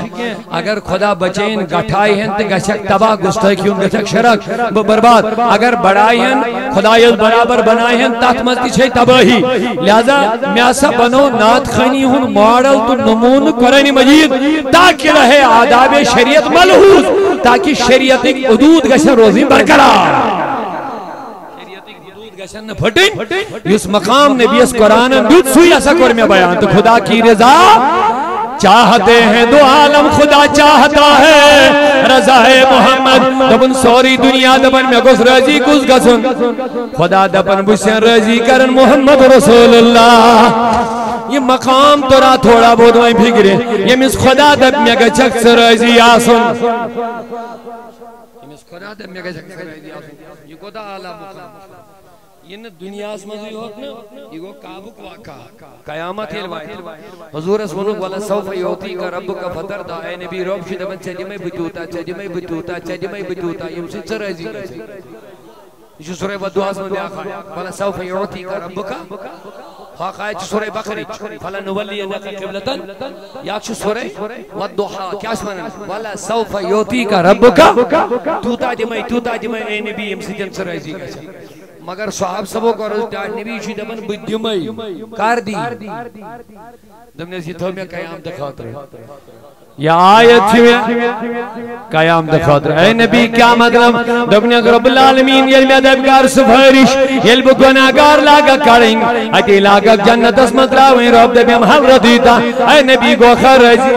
B: اگر خدا بچین گٹھائی ہیں تو گشک تباہ گستائی کیوں گشک شرک برباد اگر بڑائی ہیں خدایت برابر بنائی ہیں تات مزدی چھے تباہی لہذا میاسا بنو نات خانی ہن ماڈل تو نمون قرآن مجید تاکہ رہے آداب شریعت ملحوظ تاکہ شریعت کی حدود گشن روزی برقرار اس مقام نبی اس قرآن بیت سوئی ایسا کر میں بیان تو خدا کی رضا چاہتے ہیں دو عالم خدا چاہتا ہے رضا محمد دبن سوری دنیا دبن میں گس رضی گس گسن خدا دبن بسن رضی کرن محمد رسول اللہ یہ مقام تو را تھوڑا بہت وہیں بھگرے یہ مس خدا دب میں گچک سے رضی آسن یہ مس خدا دب میں گچک سے رضی آسن یہ خدا عالم مقام یہ دنیا اس مزید ہوتنا یہ گو کابک واقع قیامت الوائد حضور اسمانک والا سوف یوتی کا رب کا فتر دا اے نبی روب شدبن چجمے بجوتا چجمے بجوتا چجمے بجوتا یہ مسید سر رضی گئے یہ سورہ ودعاز میں بیاقا ہے والا سوف یوتی کا رب کا خواقائد سورہ بقری فلا نولی انکا قبلتن یا چھ سورہ ودعا کیا اسمانا والا سوف یوتی کا رب کا توتا جمعی اے نبی یہ مسید سر رضی گئے مگر صحاب سبو کو رضی دار نبی چی دمن بدیمائی کار دی دم نے سیتھو میں قیام دکھاتا ہے یا آیت چھوئے قیام دکھاتا ہے اے نبی کیا مطلب دم نے رب العالمین یل میں دبگار سفارش یل بکناگار لاغا کریں اتی لاغا جنت اسمت راویں رب دبیم حل ردیتا اے نبی گو خرجی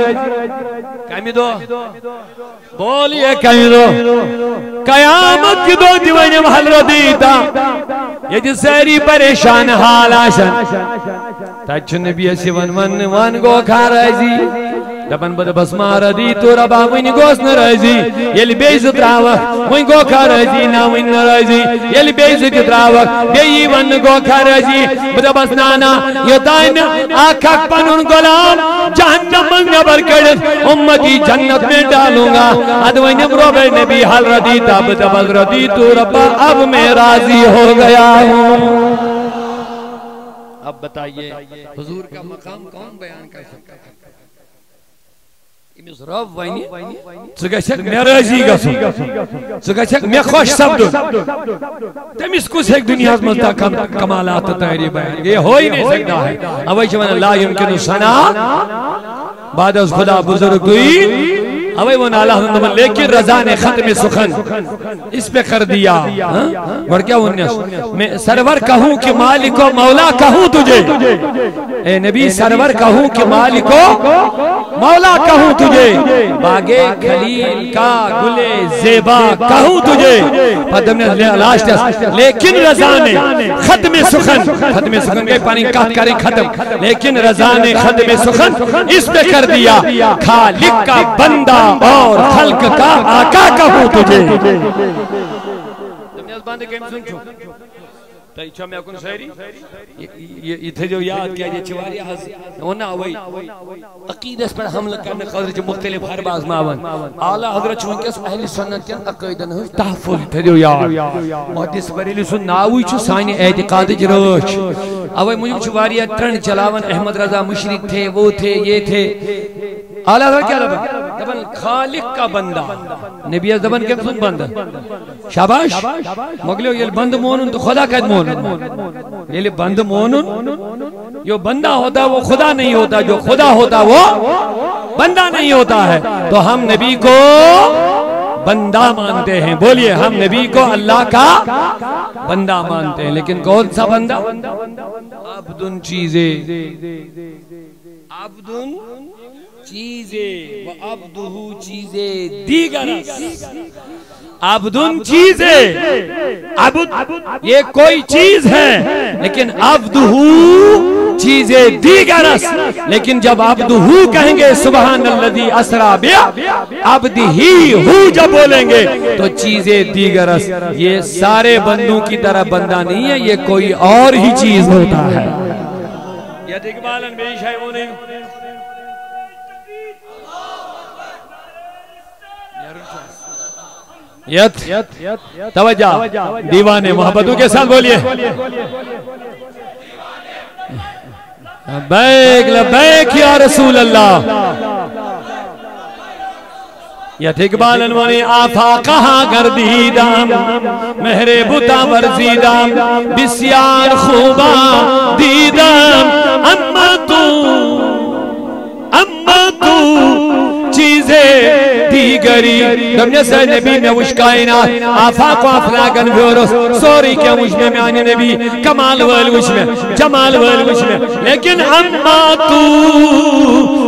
B: کمی دو بولیے کمی دو قیامت کی دو دیوانی محل ردیتا یہ جو ساری پریشان حال آشن تاچ نبی اسی ون گو کھا رازی دبن بد بس مارا دی تو ربا وین گوس نرازی یلی بیزت راوک وین گو کھا رازی نا وین نرازی یلی بیزت راوک بیئی ون گو کھا رازی بد بس نانا یہ دائن آکھک پنن غلام جہنم من نبر کردت امتی جنت میں ڈالوں گا ادوین روب نبی حل ردیتا بد بس ردی تو ربا اب میں راضی ہو گیا ہوں اب بتائیے حضور کا مقام کون بیان کر سکتا ہے امس رب وینی ژگچھک مے راضی گژھُن ژگچھک مے خوش سپدُن تمس کُس ہیٚکہِ دُنیاہس منٛز کمالات تہٕ تعریٖف بیان یہ ہو ہی نہیں سکتا ہے اوے چھِ ونان لا یمکن ثنا بعد از خدا بزرگ ہوئی اوے وہ نالا ہم لیکن رضا نے ختم سخن اس پہ کر دیا اور کیا میں سرور کہوں کہ مالک و مولا کہوں تجھے اے نبی سرور کہوں کہ مالک و مولا کہوں تجھے باغے خلیل کا گلے زیبا کہوں تجھے پدم نے لاشت لیکن رضا نے ختم سخن کے پانی کہت کریں ختم لیکن رضا نے ختم سخن اس پہ کر دیا خالق کا بندہ اور خلق کا آقا کہوں تجھے تم نے اس باندے کہیں سن چھو تائی چھو میں اکن شہری یہ تھے جو یاد کیا یہ چواری حضر ہونا ہوئی عقیدت پر حمل کرنے خضر جو مختلف ہر باز ماون اعلیٰ حضرت چونکہ اہل سنت کے عقیدن ہوئی تحفظ تھے جو یاد محدث بریلی سن ناوی چھو سائن اعتقاد جروش اوہ مجھے چواری ترن چلاون احمد رضا مشرق تھے وہ تھے یہ تھے اعلیٰ حضرت کیا لبن دبن خالق کا بندہ نبی از دبن کم سن بندہ شاباش مگلیو یہ بند مونن تو خدا قید مونن یہ بند مونن جو بندہ ہوتا وہ خدا نہیں ہوتا جو خدا ہوتا وہ بندہ نہیں ہوتا ہے تو ہم نبی کو بندہ مانتے ہیں بولیے ہم نبی کو اللہ کا بندہ مانتے ہیں لیکن کون سا بندہ عبدن چیزیں عبدن چیزیں و عبدہو چیزیں دیگر عبدن چیزیں عبد یہ کوئی چیز ہے لیکن عبدہو چیزیں دیگر لیکن جب عبدہو کہیں گے سبحان الذی اسرا بیا عبدہی ہو جب بولیں گے تو چیزیں دیگر یہ سارے بندوں کی طرح بندہ نہیں ہے یہ کوئی اور ہی چیز ہوتا ہے یا اقبالن بے شائعوں نے توجہ دیوان محبتوں کے ساتھ بولیے لبیک لبیک یا رسول اللہ یت اقبال انوانی آفا کہاں گردیدم مہر بتا ورزیدم بسیار خوبا دیدم اما تو چیزیں دیگری دمجھے سے نبی میں وش کائنات آفاق و افلاقن بیورس سوری کیا وش میں آنے نبی کمال والوش میں جمال والوش میں لیکن اما تو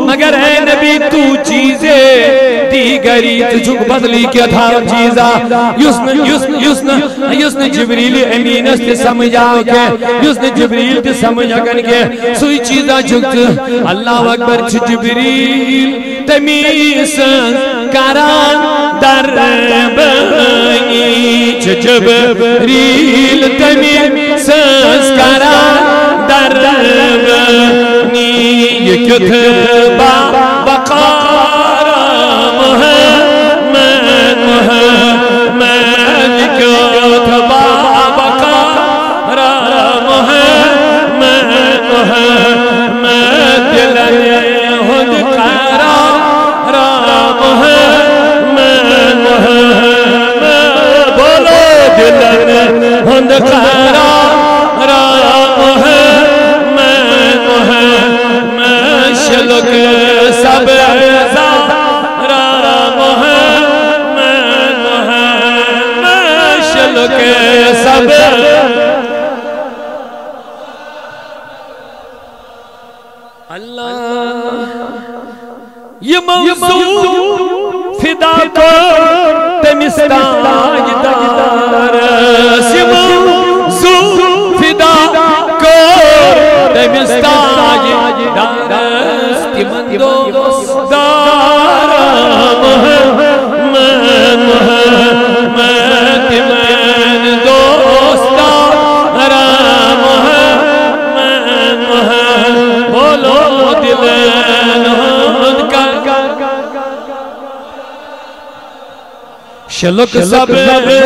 B: مگر اے نبی تو چیزیں دیگری تجھک بدلی کیا تھا چیزا یسن جبریل امین است سمجھاؤ کے یسن جبریل تے سمجھا کن کے سوئی چیزا جھکت اللہ اکبر جبریل تمیس کران در بنی جبریل تمیس کران در بنی یہ کتبہ وقار محمد کتبہ وقار محمد دلن ہد ہند خیرا رام ہے میں شلک سب رام ہے میں شلک سب اللہ یہ موضوع فدا کو تمستاج دار سموزو فدا کو تمستاج دار استمندو دار محمد تمن دوستار محمد بولو دلن ہند کا شلک سب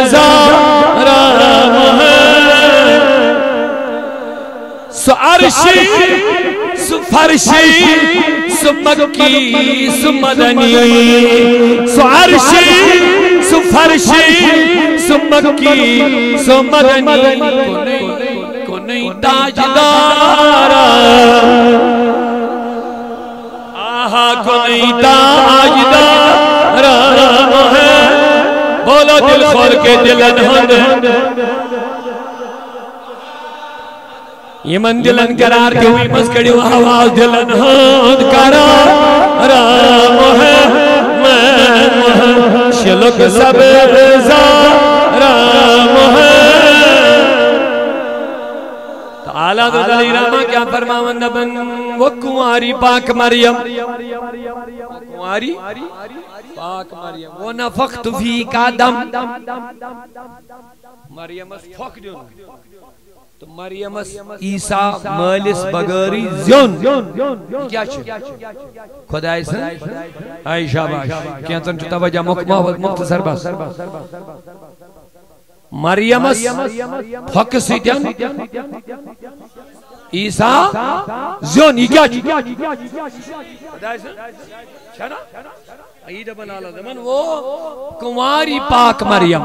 B: زارام ہے سو عرشی سو فرشی سو مکی سو مدنی سو عرشی سو فرشی سو مکی سو مدنی کنی تاجدارا آہا کنی تاجدارا ہے بولو دل خور کے دلن ہند یہ من دلن قرار کے ہوئی مسکڑی و آواز دلن ہند قرار رام ہے میں شلک سبزہ رام ہے اعلیٰ دلی راما کیا فرماون نبن وہ کنواری پاک مریم کنواری پاک مریم وہ نفخت فی کا دم مریم اس پھوک دیون تو مریم اس عیسیٰ مالس بغیری زیون کیا چھے خدا سن عائشہ باش کیا تن چھتا وجہ مختصر بس مریم اس پھوک سیدن عیسیٰ زیون یہ کیا چھے خدا سن چھنا عید بنا لازمن وہ کنواری پاک مریم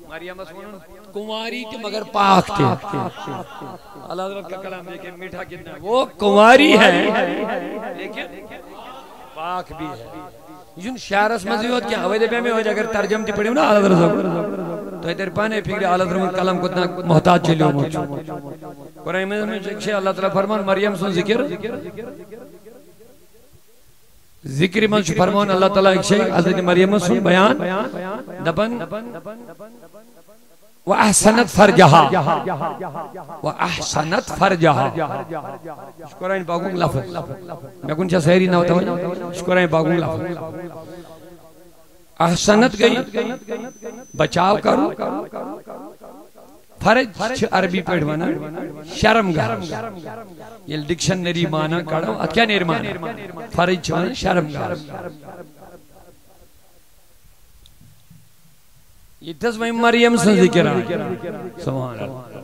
B: مریم اسمون کنواری تھی مگر پاک تھی اللہ حضرت کا کلام دیکھیں میٹھا کتنا وہ کنواری ہے لیکن پاک بھی ہے یہ شعرس مزیوت کیا ہوئے دے پہ میں ہو جائے اگر ترجم تھی پڑی ہوں نا اللہ حضرت تو ادھر پانے پھر اللہ حضرت کلام کتنا محتاج چلے ہوں قرآن میں شیخ اللہ تعالیٰ فرمان مریم سن ذکر ذکر من شو فرمان اللہ تعالیٰ ایک شیخ حضرت مریم سن بیان دبن وَأَحْسَنَتْ فَرْجَهَا وَأَحْسَنَتْ فَرْجَهَا شکرائن باغون لفظ میں کن چاہ سہری نہ ہوتا ہوں شکرائن باغون لفظ احسنت گئی بچاؤ کرو فرج عربی پیڑ بنا شرم گار یہ ڈکشنری مانا کڑا ات کیا نیر مانا فرج بنا شرم گار یہ تسمہ مریم سے ذکر سبحان اللہ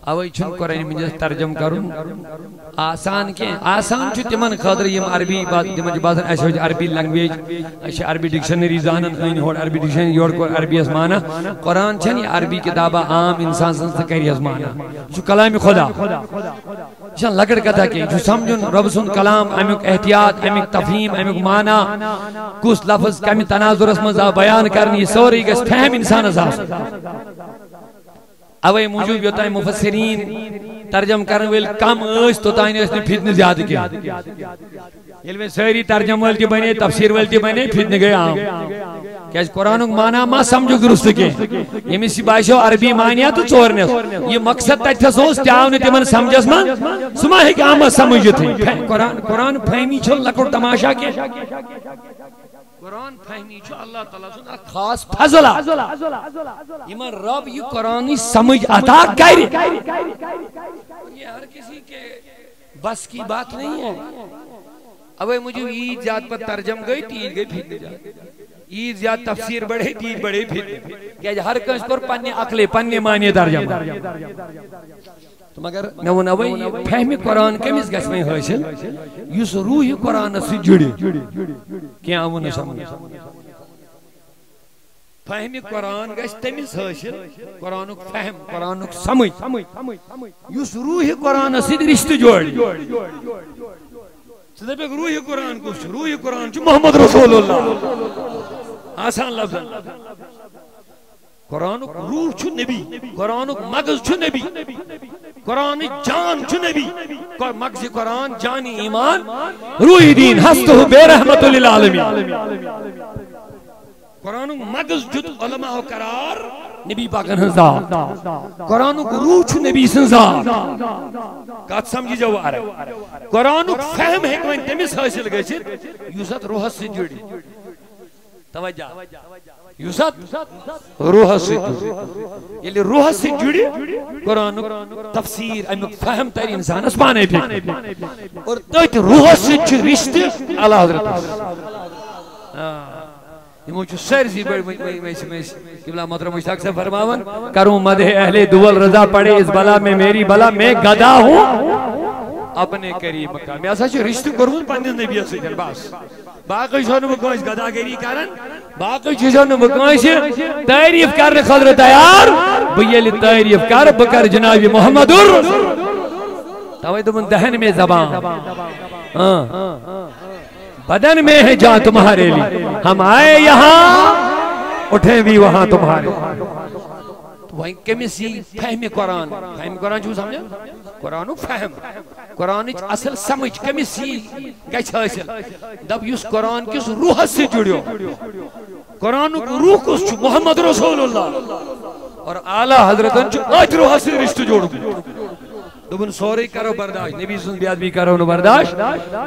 B: اوئی چھن قرآن میں ترجم کروں آسان کے آسان چھو تمن خاطر یم عربی بازن ایسا عربی لنگویج ایسا عربی ڈکشنری زانن این ہوڑ عربی ڈکشنری یور کو عربی ازمانا قرآن چھن یہ عربی کتابہ عام انسان سنسا کری ازمانا چھو کلام خدا چھن لگڑ کتا کہ چھو سمجھن رب سن کلام امیک احتیاط امیک تفہیم امیک مانا کس لفظ کمی تناظر اسمزا بیان کرنی سوری گس فہم انسان ازاس اوے موجود ہوتا ہے مفسرین ترجم کرنے ویل کم اس تو تائنے اس نے فتن زیادہ کیا علم سہری ترجم والتی بنے تفسیر والتی بنے فتن گئے عام کہ اس قرآن مانا ما سمجھو گرست کے یہ میں سی باشو عربی مانیا تو چورنے یہ مقصد تک تھا سوس تیاونے تی من سمجھس من سما ہے کہ آمد سمجھو تھی قرآن فہمی چھو لکڑ تماشا کے قرآن فہمی چھو اللہ تعالیٰ سن خاص فضلہ ایمان رب یہ قرآنی سمجھ عطا کر یہ ہر کسی کے بس کی بات نہیں ہے اوے مجھے عید زیاد پر ترجم گئی تیز گئی پھر جائے عید زیاد تفسیر بڑھے تیز بڑھے پھر کہ ہر کس پر پنی عقلے پنی معنی ترجم تو مگر نو نوئی فہمی قرآن کمیز گس میں حاصل یس روح قرآن سے جڑی کیا وہ نہ سمجھ فہمی قرآن گس تمیز حاصل قرآن فہم قرآن سمجھ یس روح قرآن سے رشتہ جوڑی صدق روح قرآن کو روح قرآن جو محمد رسول اللہ آسان لفظ قرآن روح چھو نبی قرآن مغز چھو نبی قرآن جان چھو نبی مغز قرآن جانی ایمان روح دین ہستو بے رحمت للعالمین قرآن مغز جد علماء و قرار نبی پاکن ہزار قرآن روح چھو نبی سنزار کات سمجھی جو آ رہا قرآن فہم ہے کہ تمیز حاصل گئے یوسط روح سے جڑی توجہ یوسط روح سے جڑی یہ روح سے جڑی قرآن تفسیر امیک فہم تر انسان اسمانے پھر اور تیت روح سے جڑی رشتے اللہ حضرت یہ مجھے سرزی بڑی قبلہ محترم مشتاق سے فرماون کروں مدح اہل دول رضا پڑے اس بلا میں میری بلا میں گدا ہوں اپنے قریب مکہ میں ایسا چھو رشتہ کرون پندن نبی سے جلباس باقی شونو مکانش گدا گیری کرن باقی چیزونو مکانش تعریف کرنے خضر تیار بیلی تعریف کر بکر جناب محمد توئی تم دہن میں زبان بدن میں ہے جہاں تمہارے لیے ہم آئے یہاں اٹھیں بھی وہاں تمہارے وہیں کمی سی فہم قرآن جو سمجھا قرآن فہم
A: قرآن اصل سمجھ کمس گھس حاصل دب اس قرآن کس روح سے جڑو قرآن روح کس محمد رسول اللہ اور اعلیٰ حضرتن ات روح سے رشتہ جوڑ دبن سوری کرو برداشت نبی سن بے ادبی کرو برداشت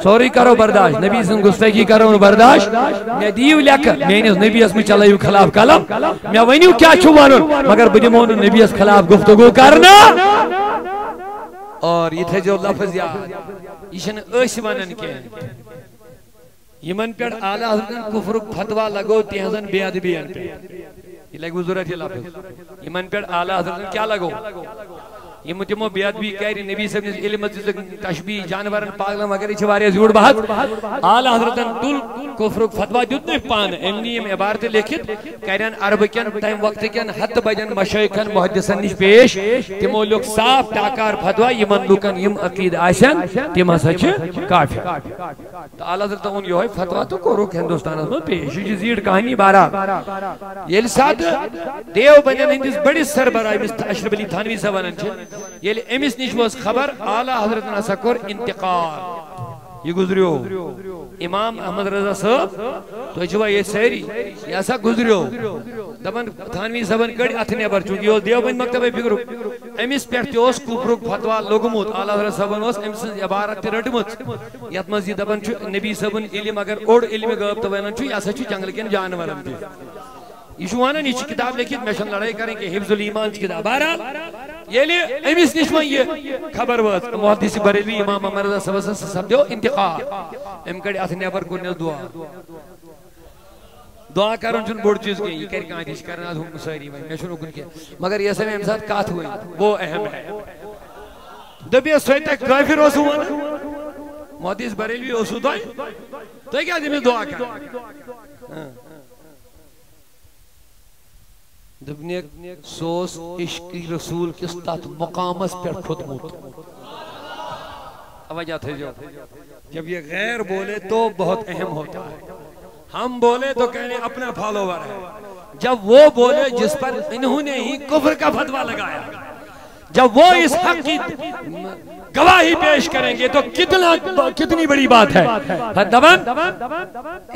A: سوری کرو برداشت نبی سن گستاخی کرو برداشت میں دیو لکھ میانس نبی اس میں چلائیو خلاف قلم میں ونیو کیا چھو ونن مگر بہ دمو نبی اس خلاف گفتگو کرنا اور یہ تھے جو لفظ یاد یہ چھن اس ونن کے یمن پر اعلیٰ حضرت کفر فتوا لگو تہذن بے ادبیان پہ یہ لگو ضرورت یہ لفظ یمن پر اعلیٰ حضرت کیا لگو یہ متمو بے ادبی کہری نبی صلی اللہ علیہ وسلم تشبیح جانورن پاگلن وغیرہ چھ واریاہ زیوڑ بحث اعلیٰ حضرتن تل کفر فتوا دیت نہیں پان امنیم عبارت لکھت کہرین عرب کین تائم وقت کین حت بجن مشایخن محدثن نش پیش تمو لوگ صاف ٹاکار فتوا یمن لوکن یم عقید آشن تم ہسا چھ کافی تو اعلیٰ حضرت ان یہ فتوا تو کوروک ہندوستان میں پیش یہ زیڑ کہانی بارہ یہ ساتھ دیو بنن ہندس بڑی سربراہ اشرف علی تھانوی صاحب ونن یہ امس نش was خبر اعلیٰ حضرت نسا کور انتقال یہ گزریو امام احمد رضا صاحب تو چھوا یہ سیری یہ ایسا گزریو دبن تھانوی صاحبن کڑ اتھ نیبر چونکہ یہ دیوبند مکتب فکر امس پہ اس کفرک فتوا لوگمت اعلیٰ حضرت صاحبن اس امس عبارت رٹمت یت مز یہ دبن نبی صاحبن علم اگر اوڑ علم غائب تو ونن یہ ایسا جنگل کن جانورن تہ یہ چھوانا نیچ کتاب لکھت میں شن لڑائی کریں کہ حفظ الایمان کتاب بہرحال یہ لئے امس نشما یہ خبر وات محدث بریلوی امام مرزا صاحب سے سب دیو انتقال ام کڑی اتھ نیبر کرنے دعا کرن چون بڑ چیز گئی یہ کر کانٹیش کرنا ہم ساری میں شنو کن کے مگر یہ سمے ہم ساتھ کات ہوئی وہ اہم ہے دبی سویتا کافر اسوان محدث بریلوی اسو تو کیا دمی دعا کر دبنیک سوس عشقی رسول کس تات مقامس پر خودموت توجہ تھے جب یہ غیر بولے تو بہت اہم ہوتا ہے ہم بولے تو کہنے اپنا فالوور ہے جب وہ بولے جس پر انہوں نے ہی کفر کا فتوا لگایا جب وہ اس حق کی گواہی پیش کریں گے تو کتنی بڑی بات ہے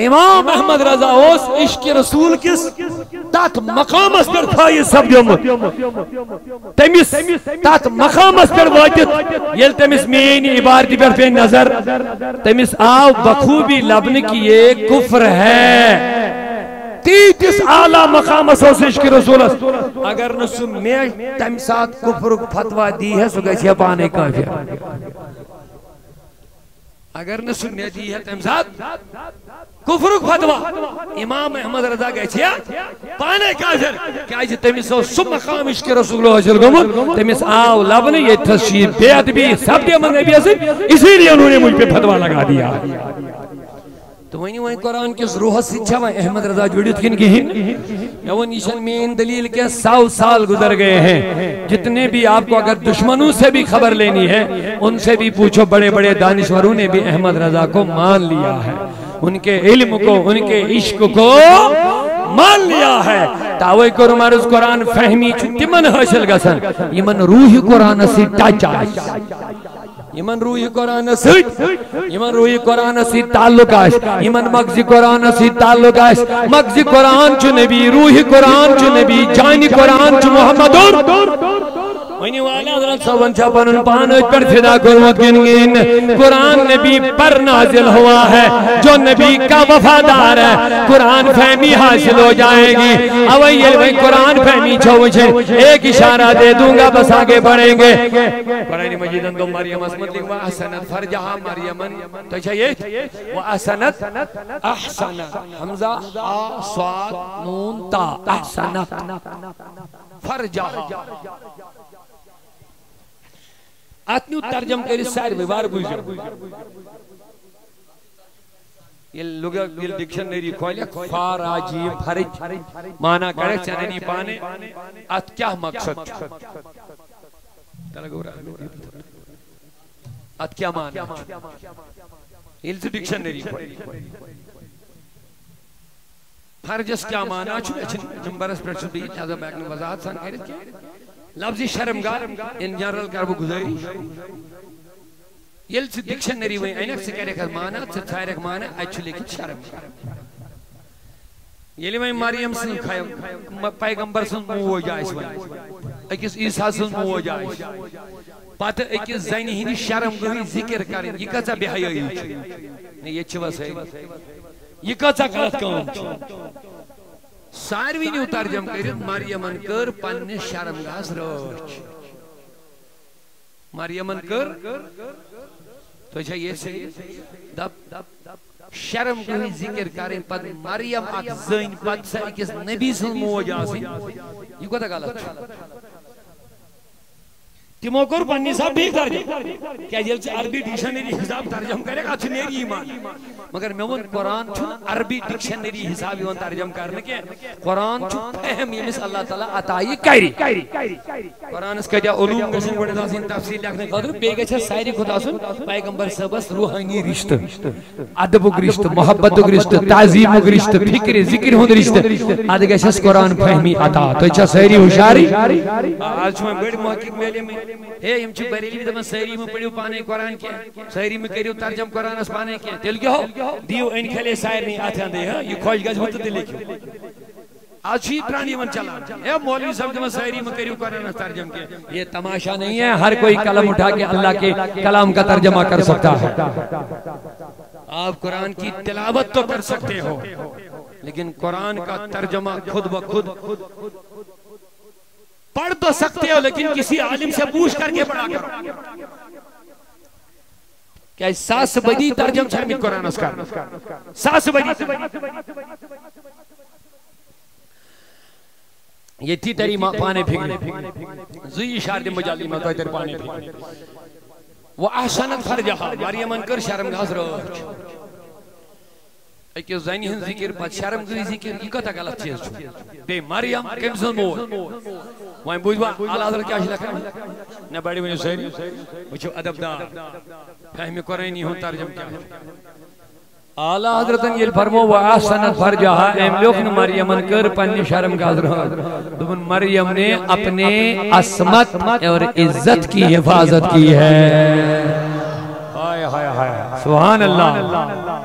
A: امام احمد رضا اس عشق رسول کس تات مقام اس پر تھا یہ سب دیومت تمیس تات مقام اس پر واجد یہ تمیس مینی عبارتی پر پہ نظر تمیس آو بخوبی لبن کی یہ کفر ہے تیتس اعلیٰ مقام اسوس عشق رسول اگر نسو میں تم ساتھ کفر فتوا دی ہے سو گئی ہے پانے کافر اگر نسو میں دی ہے تم ساتھ کفر فتوا امام احمد رضا گئی ہے پانے کافر کیا جی تمیس سب مقام عشق رسول حاصل گمت تمیس آو لبن یہ تشہیر بے ادبی سب دے من نبی سے اسی لیے انہوں نے مجھ پہ فتوا لگا دیا تو وہیں قرآن کس روح سے چھوا احمد رضا جوڑیت کن کی ہن وہ نیشن مین دلیل کے 100 سال گزر گئے ہیں جتنے بھی آپ کو اگر دشمنوں سے بھی خبر لینی ہے ان سے بھی پوچھو بڑے بڑے دانشوروں نے بھی احمد رضا کو مان لیا ہے ان کے علم کو ان کے عشق کو مان لیا ہے تاوئی کو رمارز قرآن فہمی چھتی من حاصل گسن یہ من روح قرآن سے ٹچ آئی یمن روحی قرآن سی تعلق آش یمن مغزی قرآن سی تعلق آش مغزی قرآن چو نبی روحی قرآن چو نبی جانی قرآن چو محمد وینی والا حضرت صاحبن چھپن پانچ پر فدا کرمت گن قرآن نبی پر نازل ہوا ہے جو نبی کا وفادار ہے قرآن فہمی حاصل ہو جائے گی اوائیل بھائی قرآن فہمی چھوچے ایک اشارہ دے دوں گا بس آگے بڑھیں گے قرآن مجید اندو مریم اسمت لکھ وَأَحْسَنَتْ فَرْجَهَا مَرْيَمًا تو چاہیے وَأَحْسَنَتْ احسنت حمزہ آ صاد نون تا احسنت فرجہا اتنیو ترجم کری سائر میں بار بوجھو یہ لوگ یہ ڈکشنری کھولیا فاراجیم فرج مانا کرے چننی پانے ات کیا مقصد ات کیا مانا یہ ڈکشنری فرجس کیا مانا نمبرس پر چھو بھی لہذا بیک نے وضاحت سان کہہ کیا لفظی شرمگار ان جنرل کربو گزاری یل سے ڈکشنری وہیں اینک سے کہہ رکھا مانا سے تھائے رکھ مانا اچھو لیکن شرم یلی وہیں مریم سن پیغمبر سن موو جائش وہیں اکس عیسیٰ سن موو جائش پتہ اکس زینی ہی شرم گوئی ذکر کریں یہ کچھا بے حیائی نہیں یہ چھو سے یہ کچھا غلط کام ساروی نے ترجم کریں مریمن کر پنی شرم گاز روچ مریمن کر تو اچھا یہ سے دب شرم گوئی ذکر کریں پت مریم اک زین پت سے اکس نبی سن موج آسی یہ کو تا غلط تیمو کر پنی صاحب بھی ترجم کیا جل سے عربی ڈکشنری حساب ترجم کرے گا اچھ نیری ایمان مگر میں وہ قرآن چھو عربی ڈکشنری حساب ہی ترجم کرنے کے قرآن چھو فہم یہ مثل اللہ تعالیٰ عطائی کری قرآن اس کا جا علوم گشن بڑے داسین تفصیل لکھنے خاطر بیگے چھا سائری خدا سن پیغمبر سبس روحانی رشت عدب رشت محبت رشت تعظیم رشت فکر ذکر ہوں رشت آدھگے چھا قرآن فہمی عطا تو چھا سائری ہوشاری آج میں بڑی محقق میلے میں ہے یم چھو بریلی بھی دمان سہری میں پڑھیو پانے قرآن کیا سہری میں کریو ترجم قرآن اس پانے کیا تل کیا ہو دیو ان کھلے سائر نہیں آتے ہیں دے یہ خوش گز ہوتا دلے کیوں آج ہی پرانی من چلا ہے مولوی صاحب دمان سہری میں کریو قرآن اس ترجم کیا یہ تماشا نہیں ہے ہر کوئی کلم اٹھا کے اللہ کے کلام کا ترجمہ کر سکتا ہے آپ قرآن کی تلاوت تو کر سکتے ہو لیکن قرآن کا ترجمہ خود بخود پڑھ تو سکتے ہو لیکن کسی عالم سے پوچھ کر کے پڑھا کرو کیا ساس بدی ترجم چھرمی قرآن اس کا ساس بدی یہ تھی تیری پانے پھگنے زوی شارد مجالی میں تیری پانے پھگنے وہ احسنت فرجہا مریم انکر شرم گاز روچ ایک زینی ہن ذکر پت شرم گئی ذکر یہ کتا غلط چیز چھو بے مریم کم سن موت وہیں بوجھوا اللہ حضرت کیا شلکھ رہا ہے نہ بڑی ونیو سہری وچھو ادب دار فہمی قرآنی ہون ترجم کیا آلہ حضرتن یہ فرمو وَآسَنَتْ فَرْجَهَا ایم لوکن مریم کر پنی شرم گاز رہا دون مریم نے اپنے عصمت اور عزت کی حفاظت کی ہے سبحان اللہ اللہ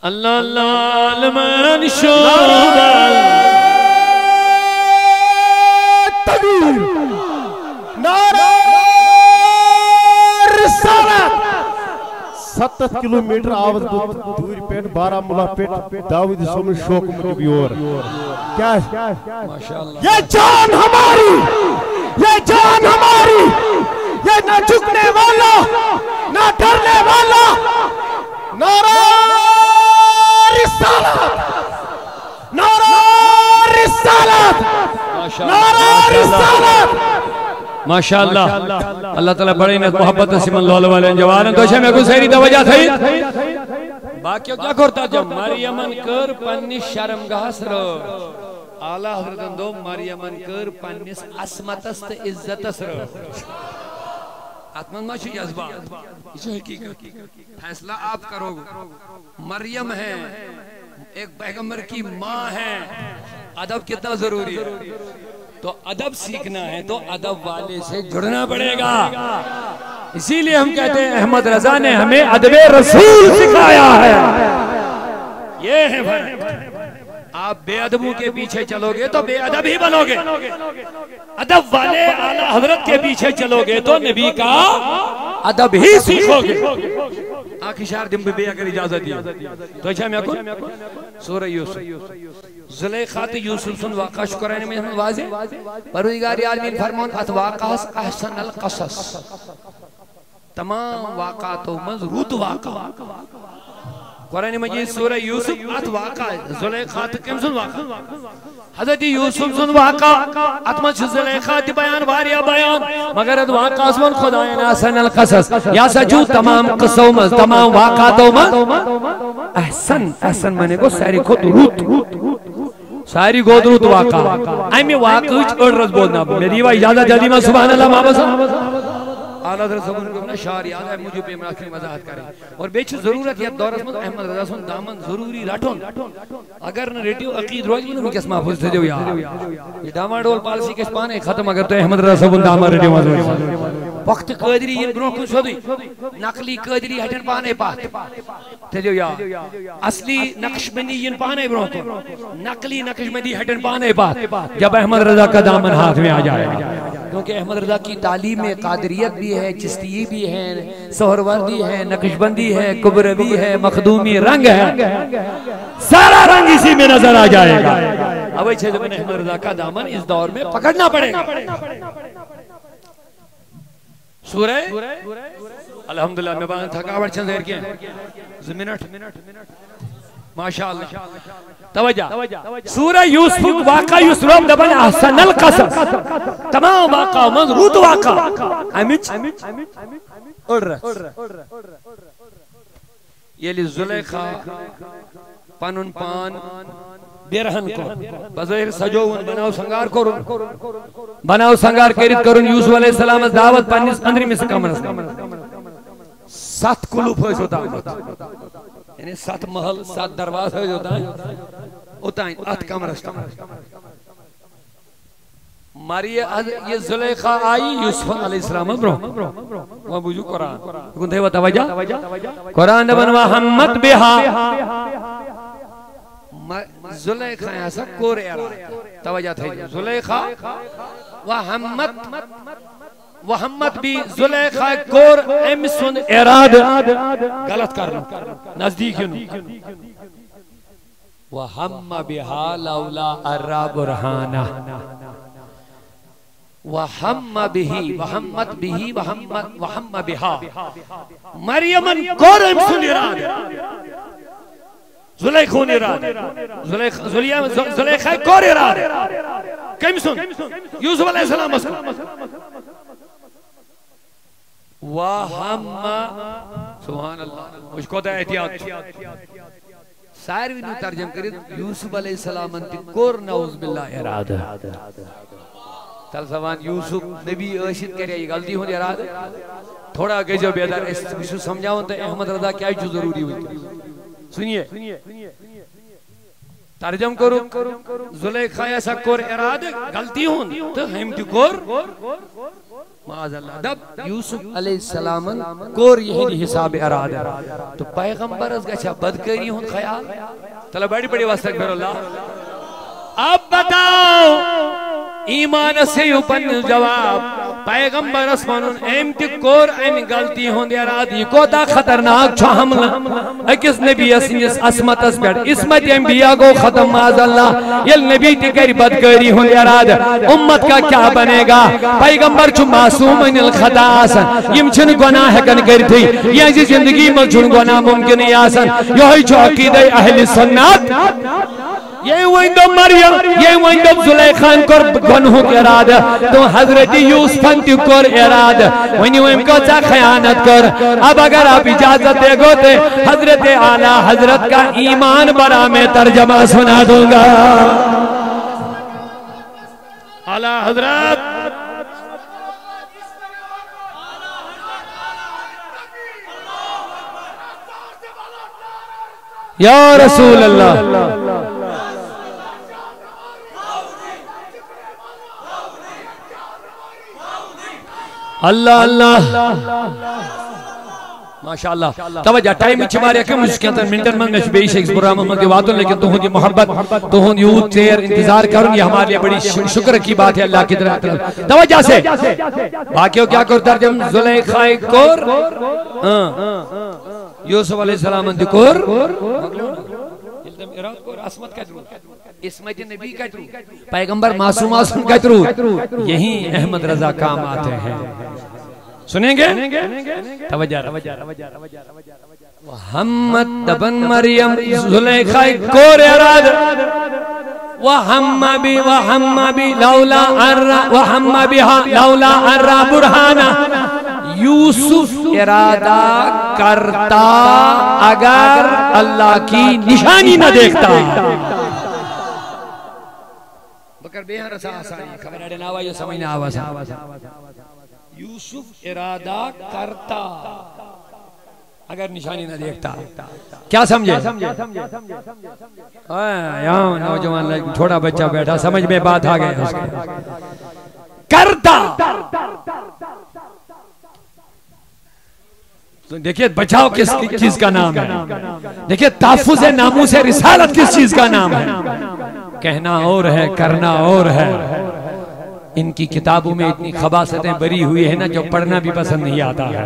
A: اللہ لمن شوبل
C: تکبیر نعرہ رسالت 70 کلومیٹر آواز دوری پیٹ بارہمولہ پیٹ داود سومن شوق مجھے بھی اور کیا ہے یہ جان ہماری یہ جان ہماری یہ نہ جھکنے والا نہ ڈرنے والا نعرہ رسالت نعرہ رسالت نعرہ رسالت
B: ماشاءاللہ اللہ تعالیٰ بڑی نت محبت سیم اللہ علیہ جوانن تو میں کو سہری توجہ تھی باقیوں کیا کرتا جب مریمن کر پنی شرم گاس رو آلہ حضرتن دو مریمن کر پنی عصمتست عزتست رو آتمن ماشی جذبات یہ حقیقت فیصلہ آپ کرو مریم ہے ایک پیغمبر کی ماں ہے ادب کتنا ضروری ہے تو ادب سیکھنا ہے تو ادب والے سے جڑنا پڑے گا اسی لئے ہم کہتے ہیں احمد رضا نے ہمیں ادب رسول سکھایا ہے یہ ہے فرق آپ بے ادبوں کے پیچھے چلو گے تو بے ادب ہی بنو گے ادب والے اعلیٰ حضرت کے پیچھے چلو گے تو نبی کا ادب ہی سیکھو گے آنکھ اشار دن بے اگر اجازت دیا تو اچھا میں کن سورہ یوسف زلیخات یوسف سن واقع شکرین میں ہم واضح پروردگار عالمین فرمون اتواقع احسن القصص تمام واقعاتوں مضروط واقع قرآن مجید سورہ یوسف ات واقع زلیخات کم سن واقع حضرت یوسف سن واقع اتمت زلیخات بیان واریا بیان مگر ات واقع اسمن خدایان احسن القصص یا سجو تمام قصوں میں تمام واقعاتوں میں احسن میں نے کو ساری خود روت ساری گود روت واقع ایمی واقع اچھ اڑ رس بولنا میری وہ اجازت جلدی میں سبحان اللہ محمد
A: اعلیٰ حضرت صاحب کو اپنا شعر یاد ہے مجھے پہ مراکلی وضاحت کریں اور بیچ ضرورت یہ دور اسمت احمد رضا سن دامن ضروری رٹھون اگر نہ ریٹیو عقید روز بھی نمی کس محفوظ تھے جو یار یہ داما ڈول پالسی کس پانے ختم اگر تو احمد رضا صاحب داما ریٹیو محفوظ وقت قادری یہ گروہ کن شدی نقلی قادری ہٹن پانے پات تھے جو یار اصلی نقش بندی یہ پانے گروہ کن نقلی نقش بندی ہٹن پانے پات جب احمد رضا کا دامن ہاتھ میں آ جائے کیونکہ احمد رضا کی تعلیم میں قادریت بھی ہے چشتی بھی ہے سہروردی ہے نقش بندی ہے کبروی ہے مخدومی رنگ ہے سارا رنگ اسی میں نظر آ جائے گا اب اچھے زمین احمد رضا کا دامن اس دور میں پکڑنا پڑے گا سورہ الحمدللہ میں بات تھکاوٹ چند دیر کیا منٹ ماشاءاللہ توجہ سورہ یوسف واقع یوسف دبن احسن القصص تمام واقع مضبوط واقع امچ یہ لی زلیخا پانن پان بیرہن کو بظاہر سجوون بناو سنگار کرن بناو سنگار کرت کرن یوسف علیہ السلام دعوت پانیس اندری میں سے کمرس 7 کلوپ ہوئے ہوتا یعنی 7 محل 7 درواز ہوئے ہوتا ہے 8 کمرس ماری یہ زلیخا آئی یوسف علیہ السلام برو وہ بوجو قرآن گندھے و توجہ قرآن دبن وحمد بہا زلیخا ایسا کور اراد توجہ تھے زلیخا وحمد بھی زلیخا کور امسن اراد غلط کرنا نزدیک یونو وحمد بہا لولا ارہ برہانہ وحمد بہی وحمد بہی وحمد بہا مریمن کور امسن اراد زلیخون اراد زلیخہ کور اراد کم سن یوسف علیہ السلام اس کو سبحان اللہ مجھ کو دا احتیاط ساروی نو ترجم کرد یوسف علیہ السلام انتی کور نعوذ باللہ اراد تل سوان یوسف نبی اشید کرے یہ غلطی ہوں اراد تھوڑا گجو بیدار اس سمجھاؤں تو احمد رضا کیا جو ضروری ہوئی سنیے ترجم کرو زلیخا ایسا کور اراد غلطی ہون تو ہم تی کور معاذ اللہ دب یوسف علیہ السلام کور یہی حساب اراد تو پیغمبر از گچھا بدکری ہون خیال تلا بڑی بڑی واسطہ اللہ اب بتاؤ ایمان سے اوپن جواب پیغمبر اسمانون ایمتی کور ایمی غلطی ہون دیا رادی کو دا خطرناک چھو حملہ اکس نبی اسنیس اسمت اس بیٹ اسمت انبیاء کو ختم معاذ اللہ یل نبی تکری بدکری ہون دیا راد امت کا کیا بنے گا پیغمبر چھو معصوم ان الخطا آسن یم چھن گناہ کن کر تھی یہ جی زندگی میں چھن گناہ ممکن ہی آسن یہی چھو عقیدہ اہل سنت یہ ویندو مریم یہ ویندو زلیخان کر گنہوں کے ارادہ تو حضرت یوسفن تی کر ارادہ ونیو ام کو چا خیانت کر اب اگر آپ اجازت دے گو تے حضرت اعلیٰ حضرت کا ایمان برا میں ترجمہ سنا دوں گا اعلیٰ حضرت یا رسول اللہ اللہ اللہ ماشاءاللہ توجہ ٹائم اچھ بارے کہ مجھ کے اندر منٹر من میں بیش ایک برا محمد کے واتوں لیکن تو ہوں یہ محبت تو ہوں یہ تیر انتظار کروں یہ ہمارے لئے بڑی شکر کی بات ہے اللہ کی طرف توجہ سے باقیوں کیا کر ترجم زلیخہ کور یوسف علیہ السلام انتی کور اسمت نبی کا ترو پیغمبر معصوم آسن کا ترو یہی احمد رضا کام آتے ہیں سنیں گے توجہ وحمد بن مریم زلیخہ کور اراد وحم بی لولا ارہ برہانہ یوسف ارادہ کرتا اگر اللہ کی نشانی نہ دیکھتا بکر بیہاں رسا آسانی خبر اڑے ناوا یہ سمجھنا آوازا یوسف ارادہ کرتا اگر نشانی نہ دیکھتا. کیا سمجھے؟ یہاں نوجوان چھوٹا بچہ بیٹھا سمجھ میں بات آ گئی. کرتا دیکھیے بچاؤ کس چیز کا نام ہے, دیکھیے تحفظ ناموس رسالت کس چیز کا نام ہے. کہنا اور ہے کرنا اور ہے. ان کی کتابوں میں اتنی خباثتیں بری ہوئی ہیں نا جو پڑھنا بھی پسند نہیں آتا ہے,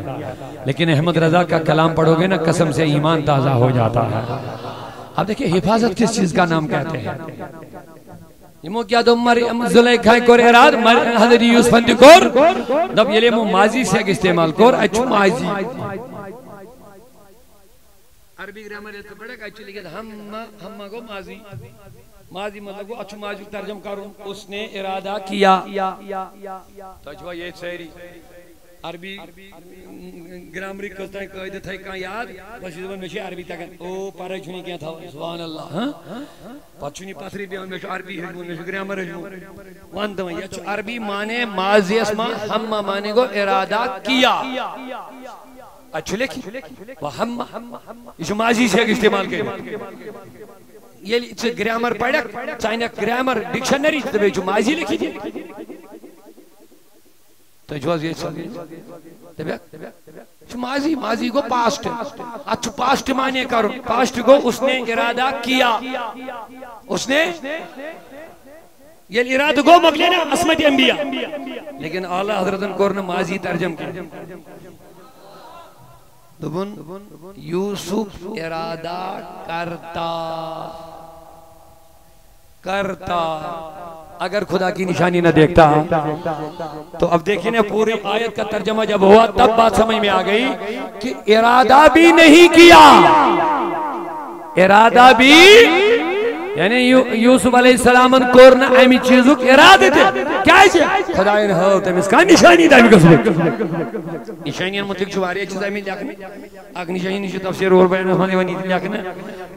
A: لیکن احمد رضا کا کلام پڑھو گے نا قسم سے ایمان تازہ ہو جاتا ہے. اب دیکھیے حفاظت کس چیز کا نام کہتے ہیں. یمو کیا دو مریم زلیخا کور اراد حضرت یوسف اندکور دب یہ لیمو ماضی سے استعمال کور اچھو ماضی عربی گرامر ہے تو بڑا کہ اچھو لکھت ہم کو ماضی ماضی مطلب وہ اچھو ماضی ترجم کروں اس نے ارادہ کیا. تو اچھو یہ سہری عربی گرامری کستا ہے قائدہ تھا کہاں یاد بس یہ میں عربی تک او پارے چھنی کیا تھا سبحان اللہ پچھنی پاتری بیان میں عربی ہے میں گرامر ہے وان دو یہ عربی معنی ماضی اسما ہم معنی کو ارادہ کیا. اچھا لکھی وہ ہم یہ ماضی سے استعمال کریں. یہ گرامر پڑھک چاہیے گرامر ڈکشنری تو ماضی لکھی تھی تو جو یہ ماضی ماضی کو پاسٹ اچھو پاسٹ معنی کرو پاسٹ کو اس نے ارادہ کیا اس نے یہ ارادہ کو مقلینا عصمت انبیاء لیکن اعلیٰ حضرتن کورنا ماضی ترجم کی دبن یوسف ارادہ کرتا اگر خدا کی نشانی نہ دیکھتا. تو اب دیکھیں نا پوری آیت کا ترجمہ جب ہوا تب بات سمجھ میں آ گئی کہ ارادہ بھی نہیں کیا. ارادہ بھی یعنی یوسف علیہ السلام کورنا امی چیزوں ارادہ تھے کیا ہے خدای نے ہو تم اس کا نشانی دائمی قسمت نشانی مطلق چھواری چیز دائمی لیکن اگر نشانی نشی تفسیر اور بیان ہمانی ونی لیکن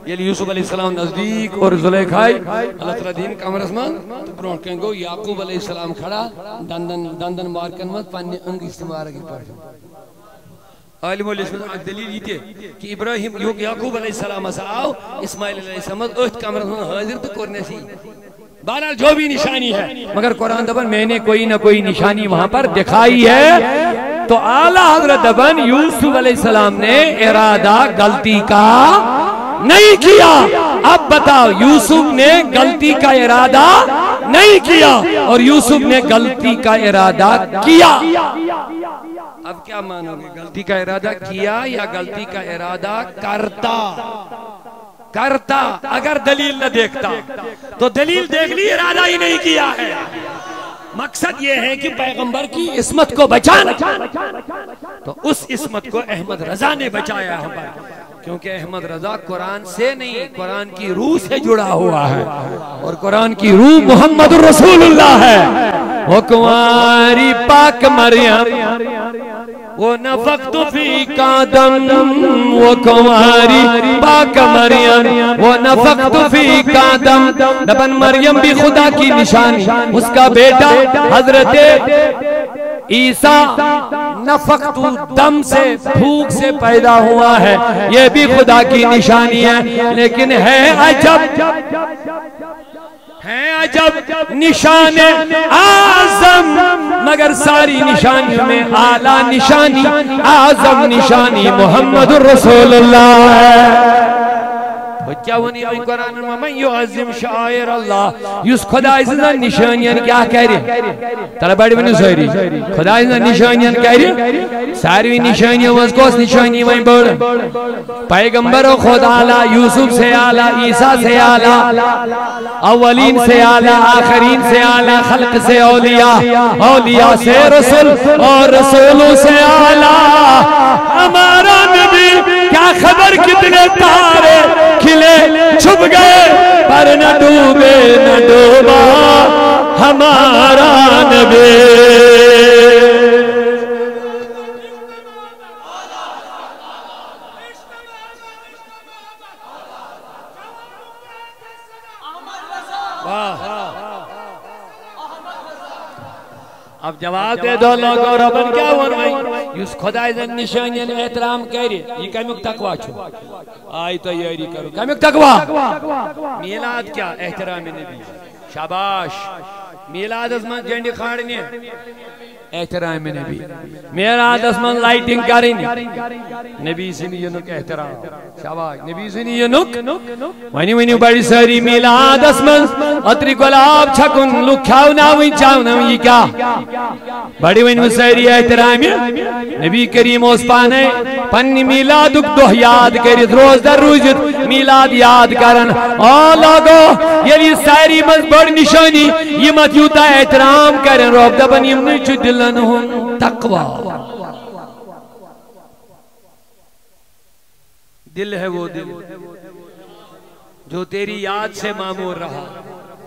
A: یہ یوسف علیہ السلام نزدیک اور زلیخائی اللہ تعالیٰ دین کامر اسمان تو برون کہیں گو یعقوب علیہ السلام کھڑا دندن مارکن مت پانی انگ استعمال کی پڑھ عالم علیہ السلام دلیل یہ تھے کہ ابراہیم یعقوب علیہ السلام آؤ اسماعیل علیہ السلام اہت کامر اسمان حاضر تو کرنے سی بہرحال جو بھی نشانی ہے مگر قرآن دبن میں نے کوئی نہ کوئی نشانی وہاں پر دکھائی ہے. تو اعلیٰ حضرت دبن یوسف علیہ السلام نے ارادہ غلطی کا نہیں کیا. اب بتاؤ یوسف نے غلطی کا ارادہ نہیں کیا اور یوسف نے غلطی کا ارادہ کیا. اب کیا مانو گے غلطی کا ارادہ کیا یا غلطی کا ارادہ کرتا اگر دلیل نہ دیکھتا تو دلیل دیکھ لی ارادہ ہی نہیں کیا ہے. مقصد یہ ہے کہ پیغمبر کی عصمت کو بچانا تو اس عصمت کو احمد رضا نے بچایا ہم پر کیونکہ احمد رضا قرآن سے نہیں قرآن کی روح سے جڑا ہوا ہے اور قرآن کی روح محمد رسول اللہ ہے. وہ کنواری پاک مریم وہ نفخت فی کا دم وہ کنواری پاک مریم وہ نفخت فی کا دم دبن مریم بھی خدا کی نشانی اس کا بیٹا حضرت عیسیٰ نفخت دم سے بھوک سے پیدا ہوا ہے یہ بھی خدا کی نشانی ہے. لیکن ہے عجب نشان اعظم مگر ساری نشانیوں میں اعلیٰ نشانی اعظم نشانی محمد رسول اللہ ہے. کیا ونی آئی قرآن میں من یعظم شعائر اللہ یس خدا ازنا نشانیان کیا کہہ رہے ترہ بڑی بنی سوری خدا ازنا نشانیان کہہ رہے ساروی نشانیوں وز کوس نشانی وہیں بڑھ پیغمبر و خدا آلہ یوسف سے آلہ عیسیٰ سے آلہ اولین سے آلہ آخرین سے آلہ خلق سے اولیاء سے رسول اور رسولوں سے آلہ. ہمارا نبی کیا خبر کتنے تارے کھلے چھپ گئے پر نہ ڈوبے نہ ڈوبا ہمارا نبی. اب
B: جواب دے دو لوگو ربن کیا ونوائی یس خدای زن نشانین احترام کری یہ کمیک تقوی چھو آئی تو یاری کرو کمیک تقوی میلاد کیا احترام نبی شاباش میلاد از من جنڈی کھاڑنی احترام نبی میلاد از من لائٹنگ کرنی نبی سنی ینک احترام شاباش نبی سنی ینک ونی بڑی ساری میلاد از من اتری گلاب چھکن لکھاو ناوی چاو ناوی یہ کیا بڑی ونی ساری احترام نبی کریم اس پانے پنی میلاد دو یاد کرید روز در روزت میلاد یاد کرن آ لوگو یلی ساری من بڑ نشانی یہ مت یوتا احترام کرن روب دبن یمنی چو دلن ہم تقوی دل ہے وہ دل جو تیری یاد سے معمور رہا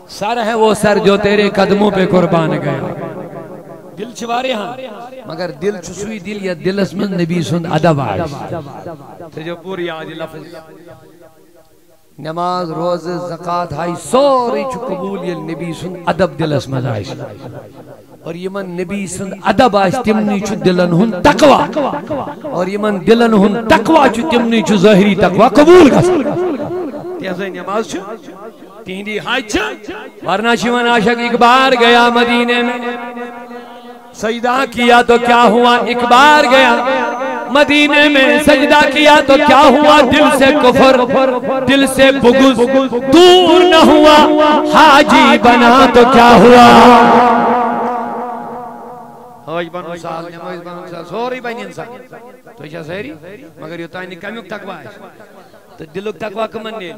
B: سر ہے وہ سر جو تیرے قدموں پہ قربان گیا دل چوارے ہاں مگر دل چسوی دل یا دل اسمن نبی سن ادب آئیش تو جو پوری آج لفظ نماز روز زکاة ہائی سوری چو قبول یہ نبی سن ادب دل اسمن آئیش اور یہ من نبی سن ادب آئیش تمنی چو دلن ہن تقوی اور یہ من دلن ہن تقوی چو تمنی چو ظاہری تقوی قبول کا تیزائی نماز چھو تیندی حج چھو ورنہ شیون عاشق ایک بار گیا مدینے میں سجدہ کیا تو کیا ہوا ایک بار گیا مدینے میں سجدہ کیا تو کیا ہوا دل سے کفر دل سے بغض دور نہ ہوا حاجی بنا تو کیا ہوا حاج بنو سال نماز بنو سال سوری بین انسان تو ایسا سہری مگر یہ تانی کمیوک تقوی ہے تو دلوک تقوی کمن نہیں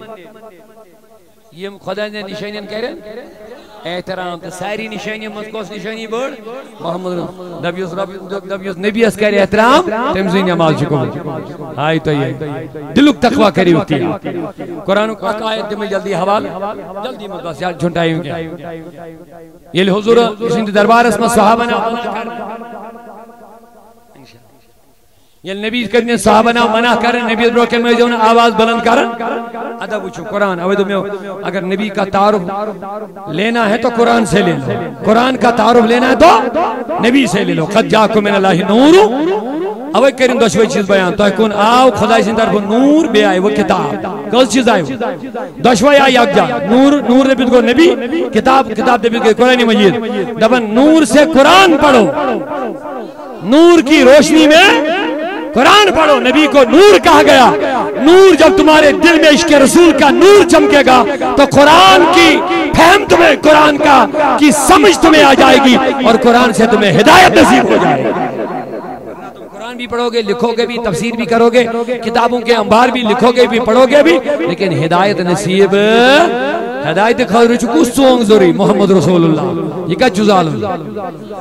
B: یہ خدا نے نشانین کہہ رہے احترام تو ساری نشانی مذکوس نشانی بڑھ محمد نبیس نبیس کہہ رہے احترام تمزی نماز چکو آئی تو یہ دلوک تقوی کری ہوتی ہے قرآن کو آیت دے میں جلدی حوال جلدی مدباس یاد چھنٹائی ہوں گیا یہ حضور اس دربار اس میں صحابہ نے یہ نبی کرنے صحابہ نے منع کرن نبی بروکے میں جو آواز بلند کرن ادب وچھو قرآن اگر نبی کا تعارف لینا ہے تو قرآن سے لے لو قرآن کا تعارف لینا ہے تو نبی سے لے لو قد جاکم من اللہ نور اوے کرن دوشوئی چیز بیان تو کون آو خدا سے طرف نور بے آئے وہ کتاب کس چیز آئے دوشوئی آئی اگ جا نور نبی کو نبی کتاب نبی کو قرآن مجید دبن نور سے قرآن پڑھو نور کی روشنی میں قرآن پڑھو نبی کو نور کہا گیا نور جب تمہارے دل میں عشق رسول کا نور چمکے گا تو قرآن کی فہم تمہیں قرآن کا کی سمجھ تمہیں آ جائے گی اور قرآن سے تمہیں ہدایت نصیب ہو جائے گی قرآن بھی پڑھو گے لکھو گے بھی تفسیر بھی کرو گے کتابوں کے انبار بھی لکھو گے بھی پڑھو گے بھی لیکن ہدایت نصیب ہدایت خاطر چکو سونگ ضروری محمد رسول اللہ یہ کا جزال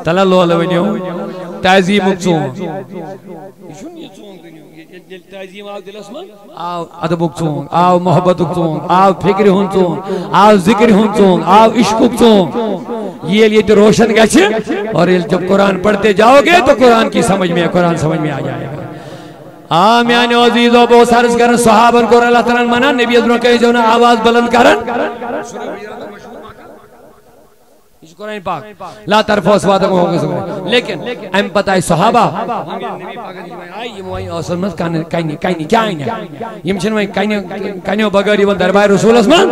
B: تلالو علیہ ونیو تعظیم اکسون تعظیم آو دل اسمان آو ادب اکسون آو محبت اکسون آو فکر ہنسون آو ذکر ہنسون آو عشق اکسون یہ لیے تو روشن گئے اور جب قرآن پڑھتے جاؤ گے تو قرآن کی سمجھ میں قرآن سمجھ میں آ جائے گا آمیان عزیزو بہت سارس کرن صحابن کو اللہ تعالیٰ منع نبی ادھروں کہے جو آواز بلند کرن قرآن پاک لا طرف و اسوادہ کو ہوگا سکتے لیکن ایم پتہ ہے صحابہ نبی پاک آئی یہ موائی آسان مز کائنی کیا آئین ہے یہ منچن میں کائنی و بغاری و دربار رسول اسمان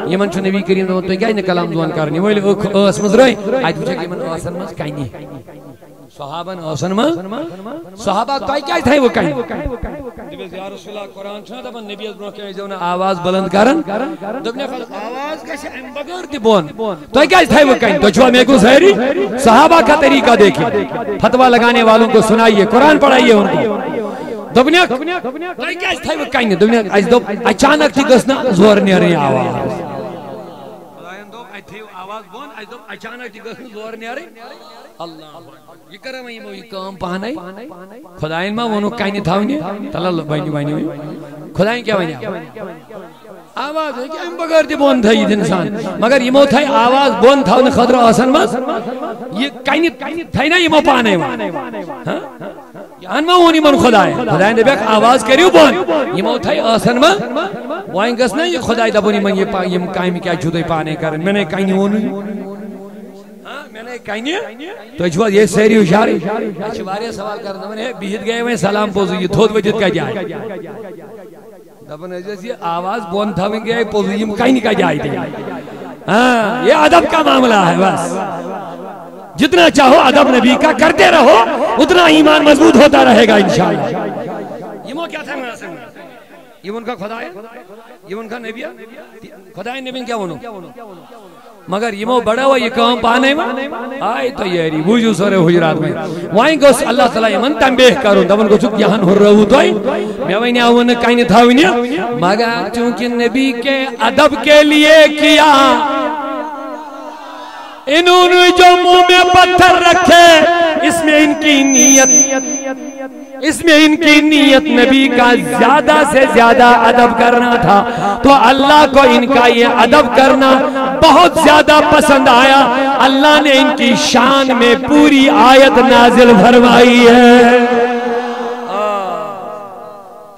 B: یہ منچو نبی کریم دو تو کیا انہیں کلام دوان کرنی وہ آسان مز رہی آئی پوچھا کہ من آسان مز کائنی صحابہ آسان مز صحابہ تو کیا تھا وہ کائنی یا رسول اللہ قرآن چھنا دبن نبی ازبروں کے جو آواز بلند کرن دبنے خلق آواز کیسے ام بغیر دی بون تو کیا تھا وہ کہیں تو چھوا میں کو سہری صحابہ کا طریقہ دیکھیں فتوہ لگانے والوں کو سنائیے قرآن پڑھائیے ان کو دبنے تو کیا تھا وہ کہیں دبنے اچانک تھی گسنا زور نہیں رہی آواز اچانک تھی گسنا زور نہیں رہی اللہ یہ کرا میں یہ کام پانا ہے خدایین ماں وہ کہیں تھاونی تلال بائنی ہوئی خدایین کیا بائنی آواز ہے کہ ہم بغیر دی بون تھا یہ انسان مگر یہ موت ہے آواز بون تھا انہیں خدر آسان ماں یہ کہیں تھا نا یہ مو پانا ہے یہاں ماں ہونی من خدایین دے بیک آواز کریو بون یہ موت ہے آسان ماں وائن گس نا یہ خدای دبونی من یہ قائم کیا جھوٹے پانے کرن میں نے کہیں ہونی میں نے
A: گئے کہنی تو چھو یہ سیری اشاری چھوارے سوال کرنا میں بیہت گئے میں سلام پوزو یہ تھود وجد کا جائے دبن ایسی آواز بون تھا میں گئے پوزو یہ کہیں کا جائے تھے یہ ادب کا معاملہ ہے بس جتنا چاہو ادب نبی کا کرتے رہو اتنا ایمان مضبوط ہوتا رہے گا انشاءاللہ یہ مو کیا تھا مناسب یہ ان کا خدا ہے یہ ان کا نبی ہے خدا ہے نبی کیا انہوں مگر یہ مو بڑا ہوا یہ کام پانے میں آئی تو یہ ری بوجھو سورے حجرات میں وائیں گوس اللہ تعالیٰ یہ من تنبیح کروں دبن کو چک یہاں ہر رہو تو میں وہیں آؤں کہیں تھاویں مگر چونکہ نبی کے ادب کے لیے کیا انہوں نے جو منہ میں پتھر رکھے اس میں ان کی نیت نبی کا زیادہ سے زیادہ ادب کرنا تھا تو اللہ کو ان کا یہ ادب کرنا بہت زیادہ پسند آیا اللہ نے ان کی شان میں پوری آیت نازل فرمائی ہے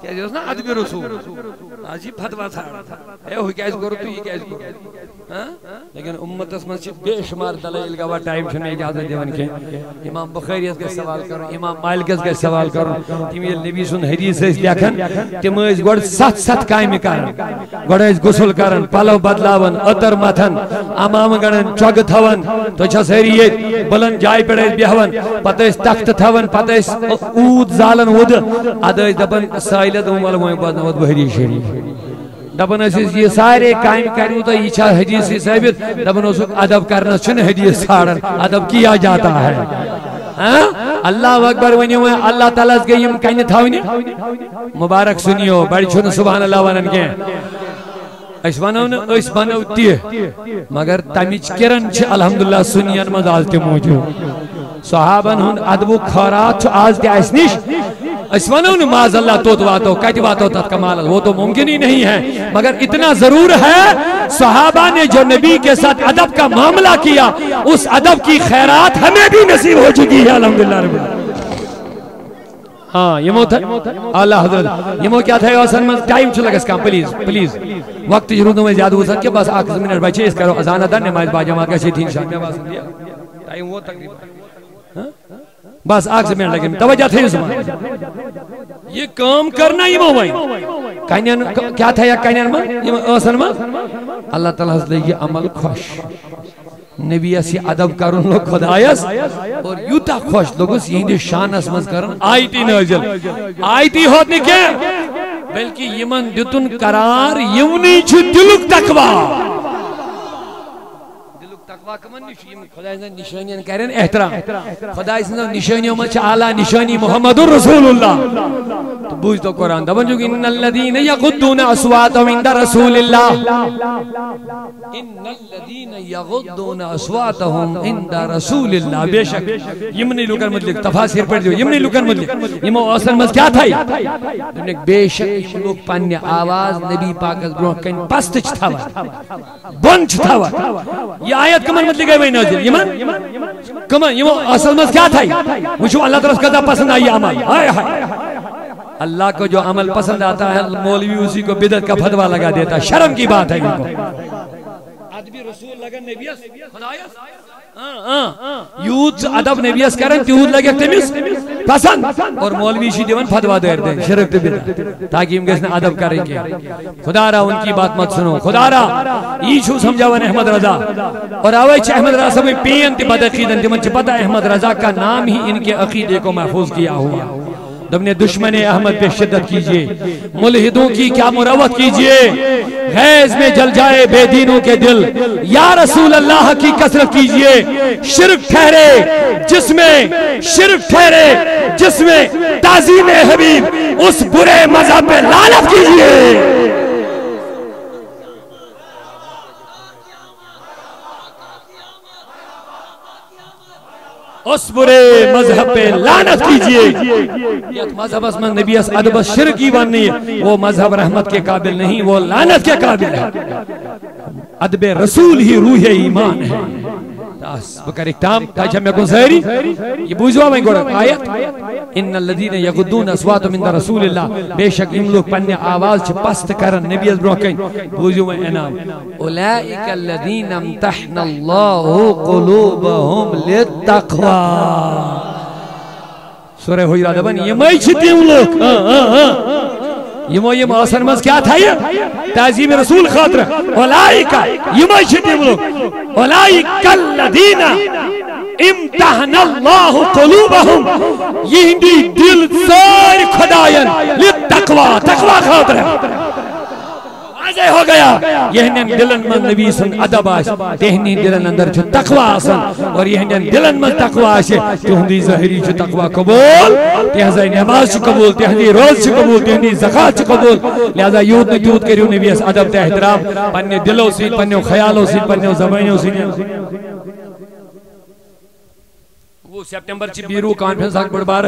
A: کیا جو اس نا ادب رسول آجی فتوہ تھا اے ہوئی کیا اس کرو تو یہ کیا اس کرو لیکن امت اس مسجد بے شمار دلائل کا وقت ٹائم چھنے اجازت دیون کے امام بخیریت کے سوال کروں امام مالکس کے سوال کروں تیم یہ نبی سن حدیث سے اس لیکن تیم اس گوڑ ست قائم کرن گوڑ اس گسل کرن پلو بدلاون اتر متن امام گرن چوگ تھون تو چھا سہریت بلند جائے پڑے اس بیہون پتہ اس تخت تھون پتہ اس اود زالن ود ادھا اس دبن سائلت امال موئی بہری شریف دبن اسیس یہ سارے قائم کروں تو یہ چھا حدیث ثابت دبن اسک ادب کرنا چھن حدیث سارن ادب کیا جاتا ہے اللہ اکبر ونیو ہے اللہ تعالیٰ اس گئیم کہیں تھاونی مبارک سنیو بڑی چھن سبحان اللہ ونن کے اس بنو تیہ مگر تمیچ کرن چھ الحمدللہ سنین مزالتی موجود صحابن ہن ادبو خورات چھو آز دیا اس نیش اس ونون معاذ اللہ توت واتو کہتی واتو تت کمال وہ تو ممکن ہی نہیں ہے مگر اتنا ضرور ہے صحابہ نے جو نبی کے ساتھ ادب کا معاملہ کیا اس ادب کی خیرات ہمیں بھی نصیب ہو چکی ہے الحمدللہ رب ہاں یہ مو تھا اللہ حضرت یہ مو کیا تھا یہ من ٹائم چھو لگا اس کام پلیز وقت جرودوں میں زیادہ ہو سکے بس آخر منٹ بچے اس کرو ازان ادا نمائز با جماعت کا شیطین شاہ میں باس دیا ٹائم وہ تقریبا بس آگ سے منٹ لگے توجہ تھے اس میں یہ کام کرنا ہی موائیں کائنین کیا تھا یا کائنین میں اوسن میں اللہ تعالیٰ حضرت یہ عمل خوش نبی اسی ادب کرن لوگ خدایس اور یوتا خوش لوگس یہ شان اسمز کرن آیتی نازل آیتی ہوت نہیں کیا بلکہ یمن دیتن قرار یونی چھو دلک تقوی تقوی کمن نشیم خدا اس نے نشانیاں کرن احترام خدا اس نے نشانیوں میں اعلی نشانی محمد رسول اللہ تو بوجھ تو قرآن دبن جو ان الذین یغضون اصواتهم عند رسول اللہ ان الذین یغضون اصواتهم عند رسول اللہ بے شک یمنی لوکن مطلق تفاسیر پڑھ دیو یمنی لوکن مطلق یمو اصل مز کیا تھا تم نے بے شک لوگ پنی آواز نبی پاک از برو کن پست چھتا بند چھتا یہ آیت کمن مطلق گئے وہی نازل یمن کمن یمو اصل مز کیا تھا وچو اللہ طرف کدہ پسند آئی عمل اللہ کو جو عمل پسند آتا ہے مولوی اسی کو بدعت کا فتوہ لگا دیتا ہے شرم کی بات ہے ادبی رسول لگن نبیس خدایس یود ادب نبیس کرن تیود لگے تمیس پسند اور مولوی شی دیون فتوہ دیر دیں شرک بدعت تاکہ ہم کس نے ادب کریں گے خدا را ان کی بات مت سنو خدا را یہ چھو سمجھاون احمد رضا اور آوائی چھ احمد رضا سبھی پین تی بد عقیدن تی من چھ پتا احمد رضا کا نام ہی ان کے عقیدے کو محفوظ کیا ہوا دبنے دشمن احمد پہ شدت کیجئے ملحدوں کی کیا مروت کیجئے غیظ میں جل جائے بے دینوں کے دل یا رسول اللہ کی کثرت کیجئے شرک ٹھہرے جس میں تعظیم حبیب اس برے مذہب پہ لعنت کیجئے اس برے مذہب پہ لعنت کیجئے یہ مذہب اسمن نبی اس ادب شرکی بننی ہے وہ مذہب رحمت کے قابل نہیں وہ لعنت کے قابل ہے ادب رسول ہی روح ایمان ہے
B: بکر اکتام تاچہ میں گزاری یہ بوزوا میں گوڑا آیت ان الذین یغضون اصواتهم عند رسول اللہ بے شک ان لوگ پنے آواز چھ پست کرن نبی از برونکیں بوزوا انعام اولئک الذین امتحن اللہ قلوبهم للتقوی سورہ حجرات دبن یہ میں چھتی ہوں لوگ یہ آسن مز کیا تھا یہ تعظیم رسول خاطر اولائکا یہ میں چھتی ہوں لوگ اولائکا الذین امتحن اللہ قلوبهم یہ ہندی دل ساری خدایان للتقوی تقوی خاطر واضح ہو گیا یہ ہندین دلن من نبی سن عدب آش تہنی دلن اندر چھو تقوی آسن اور یہ ہندین دلن من تقوی آش تو ہندی ظاہری چھو تقوی قبول تہذا نماز چھو قبول تہذی روز چھو قبول تہذی زکاة چھو قبول لہذا یود نجود کریو نبی اس عدب تے احترام پنے دلوں سے پنے خیالوں سے پنے زبانوں سے وہ سپٹمبر چی بیرو کانفرنس آگ بڑھ بار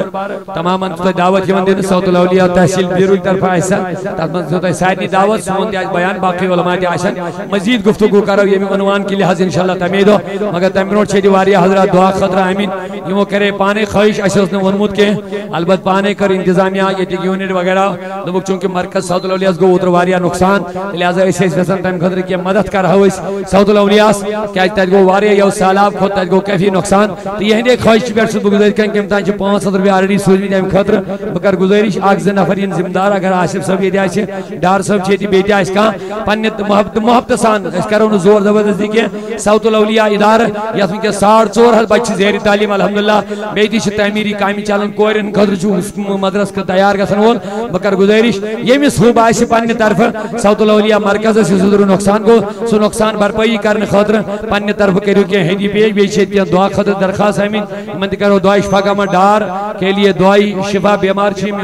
B: تمام انتو دعوت یہ مندین سوت الاولیاء تحصیل بیرو ایک طرف ایسا تحصیل ہوتا ہے سائدنی دعوت سمون دیاج بیان باقی علماء آشن مزید گفتگو کرو یہ بھی عنوان کی لحاظ انشاءاللہ تمید ہو مگر تمرون چھے دیواریہ حضرات دعا خطرہ امین یہ وہ کرے پانے خواہش اشیاء نے ونمود کے البت پانے کر انتظامیہ یہ ٹک یونٹ وغیرہ لوگ چونکہ مرکز سوت الاولیاء کو اتر واریہ نقصان لہذا اسے اس ویسن ٹائم خطر کی مدد کر رہا اس سوت الاولیاء کیا تجھ کو واریہ یا سالاب خود تجھ کو کیفی نقصان تو یہ ہندے خواہش بیٹھ سب گزارش کریں کہ امتحان چھے 500 روپیہ آرڈی سوچ بھی دائم خطر بکر گزارش آگ نفرین زمدار اگر آصف صاحب یہ دیائے ڈار صاحب چھے بیٹی آئیس کا پنیت محبت سان اس کرونو زور زبردستی کے سوت الاولیاء ادار یا اس میں کیا 4.5 حل بچی زہری تعلیم الحمدللہ بیٹی چھے تعمیری قائمی چالن کوئرن خطر چھو مدرس کا تیار کا سنول بکر گزارش یہ میں صحب آئیس پنی طرف سوت الاولیاء مرکز سے صدر نقصان کو سو نقصان برپائی کرنے خطر پنی طرف کریو کہ ہندی پیج بیچے دعا خطر درخواست امین منت کرو دعائی شفا کا مدار کے لیے دعائی شفا بیمار چھے میں